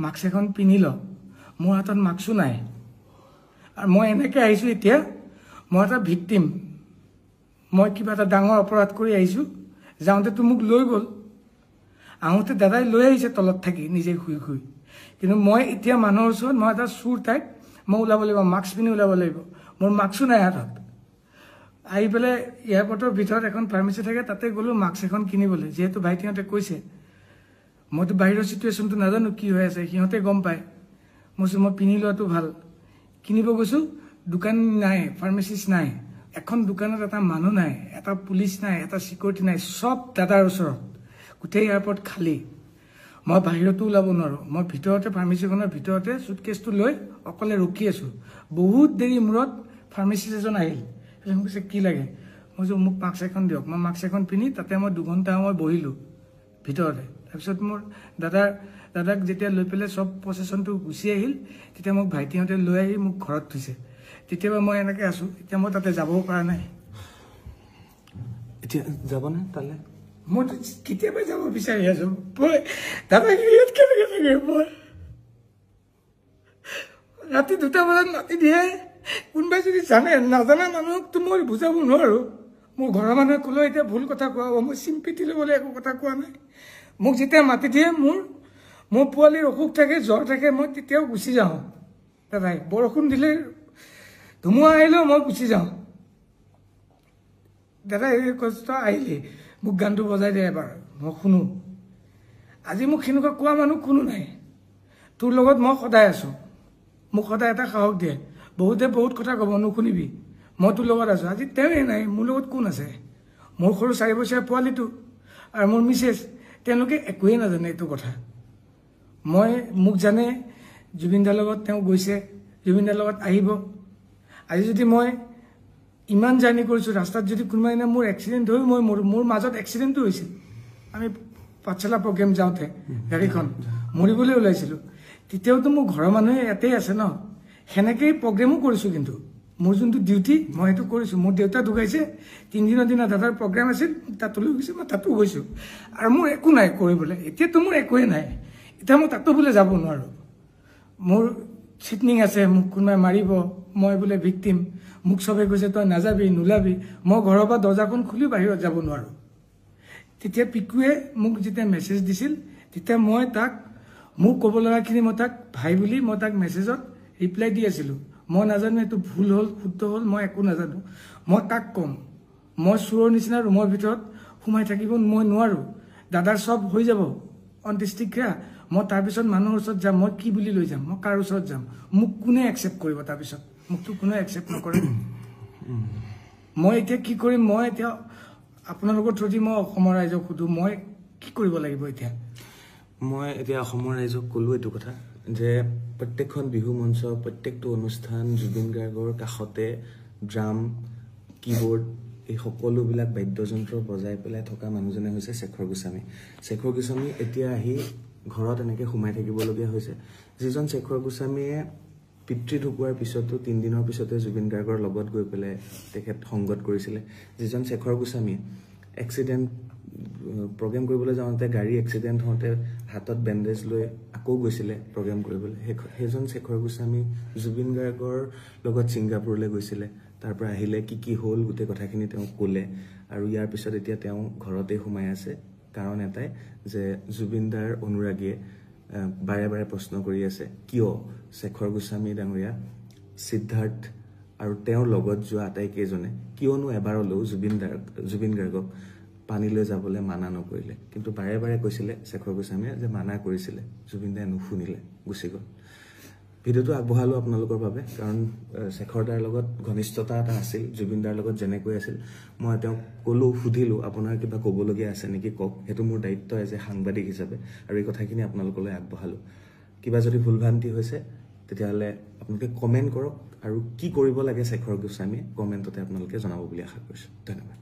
মাস্ক এখন পিন্ধি ল। মোৰ হাতত মাস্কো নাই, আৰু মই এনেকৈ আহিছোঁ এতিয়া, মই এটা ভিক্টিম, মই কিবা এটা ডাঙৰ অপৰাধ কৰি আহিছোঁ। যাওঁতেতো মোক লৈ গ'ল, আহোঁতে দাদাই লৈ আহিছে তলত থাকি নিজে শুই শুই। কিন্তু মই এতিয়া মানুহৰ ওচৰত মই এটা চুৰ টাইপ, মই ওলাব লাগিব, মাস্ক পিন্ধি ওলাব লাগিব। মোৰ মাস্কো নাই হাতত। আহি পেলাই এয়াৰপৰ্টৰ ভিতৰত এখন ফাৰ্মাচী থাকে, তাতে গ'লোঁ মাস্ক এখন কিনিবলৈ। যিহেতু ভাইটিহঁতে কৈছে, মইতো বাহিৰৰ চিটুৱেশ্যনটো নাজানো কি হৈ আছে, সিহঁতে গম পায়। মই কৈছোঁ মই পিন্ধি লোৱাটো ভাল। কিনিব গৈছোঁ, দোকান নাই, ফাৰ্মাচিষ্ট নাই, এখন দোকানত এটা মানুহ নাই, এটা পুলিচ নাই, এটা চিকিউৰিটি নাই, চব দাদাৰ ওচৰত। গোটেই এয়াৰপৰ্ট খালী। মই বাহিৰতো ওলাব নোৱাৰোঁ। মই ভিতৰতে ফাৰ্মাচীখনৰ ভিতৰতে চুটকেছটো লৈ অকলে ৰখি আছোঁ। বহুত দেৰি মূৰত ফাৰ্মাচিষ্ট এজন আহিল, কৈছে কি লাগে? মই কৈছোঁ মোক মাস্ক এখন দিয়ক। মই মাস্ক এখন পিন্ধি তাতে মই 2 ঘণ্টা সময় বহিলোঁ ভিতৰতে। তাৰপিছত মোৰ দাদাক যেতিয়া লৈ পেলাই চব প্ৰচেছনটো গুচি আহিল, তেতিয়া মোক ভাইটিহঁতে লৈ আহি মোক ঘৰত থৈছে। তেতিয়াবা মই এনেকৈ আছোঁ। এতিয়া মই তাতে যাবও পৰা নাই। এতিয়া যাবনে তালৈ? মই কেতিয়াবা যাব বিচাৰি আছোঁ। মই দাদাক ইয়াত কেনেকৈ থাকে? মই ৰাতি 2টা বজাত মাতি দিয়ে। কোনোবাই যদি জানে, নাজানা মানুহকতো মই বুজাব নোৱাৰোঁ। মোৰ ঘৰৰ মানুহে ক'লেও এতিয়া ভুল কথা কোৱা হ'ব, মই চিম্পিটি ল'বলৈ একো কথা কোৱা নাই। মোক যেতিয়া মাতি দিয়ে, মোৰ পোৱালীৰ অসুখ থাকে, জ্বৰ থাকে, মই তেতিয়াও গুচি যাওঁ। দাদাই বৰষুণ দিলে, ধুমুহা আহিলেও মই গুচি যাওঁ। দাদাই এই কষ্ট আহিলে মোক গানটো বজাই দিয়ে এবাৰ, মই শুনো। আজি মোক সেনেকুৱা কোৱা মানুহ কোনো নাই। তোৰ লগত মই সদায় আছোঁ, মোক সদায় এটা সাহস দিয়ে। বহুতে বহুত কথা ক'ব, নুশুনিবি, মই তোৰ লগত আছোঁ। আজি তেওঁৱেই নাই, মোৰ লগত কোন আছে? মোৰ সৰু 4 বছৰীয়া পোৱালিটো আৰু মোৰ মিছেছ, তেওঁলোকে একোৱেই নাজানে এইটো কথা। মোক জানে, জুবিনদাৰ লগত তেওঁ গৈছে, জুবিনদাৰ লগত আহিব। আজি যদি মই ইমান জাৰ্ণি কৰিছোঁ, ৰাস্তাত যদি কোনোবা দিনা মোৰ এক্সিডেণ্ট হৈ মোৰ মাজত এক্সিডেণ্টটো হৈছিল। আমি পাঠশালা প্ৰগ্ৰেম যাওঁতে গাড়ীখন মৰিবলৈ ওলাইছিলোঁ। তেতিয়াওতো মোৰ ঘৰৰ মানুহে ইয়াতেই আছে ন, সেনেকেই প্ৰগ্ৰেমো কৰিছোঁ। কিন্তু মোৰ যোনটো ডিউটি মই সেইটো কৰিছোঁ। মোৰ দেউতা ঢুকাইছে, 3 দিনৰ দিনা দাদাৰ প্ৰগ্ৰেম আছিল, তাতো লৈ গৈছোঁ, মই তাতো গৈছোঁ। আৰু মোৰ একো নাই কৰিবলৈ। এতিয়াতো মোৰ একোৱেই নাই। এতিয়া মই তাতো বোলে যাব নোৱাৰোঁ। মোৰ চিটনিং আছে, মোক কোনোবাই মাৰিব, মই বোলে ভিক্টিম। মোক চবে কৈছে তই নাযাবি, নোলাবি। মই ঘৰৰ পৰা দৰ্জাখন খুলি বাহিৰত যাব নোৱাৰোঁ। তেতিয়া পিকুৱে মোক যেতিয়া মেছেজ দিছিল, তেতিয়া মই তাক মোক ক'ব লগাখিনি মই তাক ভাই বুলি মই তাক মেছেজত ৰিপ্লাই দি আছিলোঁ। মই নাজানো এইটো ভুল হ'ল শুদ্ধ হ'ল, মই একো নাজানো। মই তাক ক'ম, মই চোৰৰ নিচিনা ৰুমৰ ভিতৰত সোমাই থাকিব মই নোৱাৰোঁ। দাদাৰ চব হৈ যাব অন্ত্যেষ্টিক্ৰিয়া, মই তাৰপিছত মানুহৰ ওচৰত যাম। মই কি বুলি লৈ যাম? মই কাৰ ওচৰত যাম? মোক কোনে একচেপ্ট কৰিব? তাৰপিছত মোকতো কোনে একচেপ্ট নকৰে। মই এতিয়া কি কৰিম? মই এতিয়া আপোনালোকৰ থ্ৰুদি মই অসমৰ ৰাইজক সুধোঁ, মই কি কৰিব লাগিব এতিয়া? মই এতিয়া অসমৰ ৰাইজক ক'লোঁ এইটো কথা যে প্ৰত্যেকখন বিহু মঞ্চ, প্ৰত্যেকটো অনুষ্ঠান জুবিন গাৰ্গৰ কাষতে ড্ৰাম, কীবৰ্ড, এই সকলোবিলাক বাদ্যযন্ত্ৰ বজাই পেলাই থকা মানুহজনে হৈছে শেখৰ গোস্বামী। শেখৰ গোস্বামী এতিয়া আহি ঘৰত এনেকৈ সোমাই থাকিবলগীয়া হৈছে। যিজন শেখৰ গোস্বামীয়ে পিতৃ ঢুকোৱাৰ পিছতো 3 দিনৰ পিছতে জুবিন গাৰ্গৰ লগত গৈ পেলাই তেখেত সংগত কৰিছিলে। যিজন শেখৰ গোস্বামীয়ে এক্সিডেণ্ট প্ৰগ্ৰেম কৰিবলৈ যাওঁতে গাড়ী এক্সিডেণ্ট হওঁতে হাতত বেণ্ডেজ লৈ আকৌ গৈছিলে প্ৰগ্ৰেম কৰিবলৈ, সেইজন শেখৰ গোস্বামী জুবিন গাৰ্গৰ লগত ছিংগাপুৰলৈ গৈছিলে। তাৰ পৰা আহিলে, কি হ'ল গোটেই কথাখিনি তেওঁ ক'লে। আৰু ইয়াৰ পিছত এতিয়া তেওঁ ঘৰতে সোমাই আছে। কাৰণ এটাই যে জুবিনদাৰ অনুৰাগীয়ে বাৰে বাৰে প্ৰশ্ন কৰি আছে, কিয় শেখৰ গোস্বামী ডাঙৰীয়া, সিদ্ধাৰ্থ আৰু তেওঁৰ লগত যোৱা আটাইকেইজনে কিয়নো এবাৰলৈও জুবিন গাৰ্গক পানীলৈ যাবলৈ মানা নকৰিলে? কিন্তু বাৰে বাৰে কৈছিলে শেখৰ গোস্বামীয়ে যে মানা কৰিছিলে, জুবিন দাই নুশুনিলে, গুচি গ'ল। ভিডিঅ'টো আগবঢ়ালোঁ আপোনালোকৰ বাবে, কাৰণ শেখৰ দাৰ লগত ঘনিষ্ঠতা এটা আছিল। জুবিন দাৰ লগত যেনেকৈ আছিল, মই তেওঁক ক'লোঁ, সুধিলোঁ আপোনাৰ কিবা ক'বলগীয়া আছে নেকি, কওক। সেইটো মোৰ দায়িত্ব এজ এ সাংবাদিক হিচাপে, আৰু এই কথাখিনি আপোনালোকলৈ আগবঢ়ালোঁ। কিবা যদি ভুল ভ্ৰান্তি হৈছে তেতিয়াহ'লে আপোনালোকে কমেণ্ট কৰক আৰু কি কৰিব লাগে শেখৰ গোস্বামীয়ে কমেণ্টতে আপোনালোকে জনাব বুলি আশা কৰিছোঁ। ধন্যবাদ।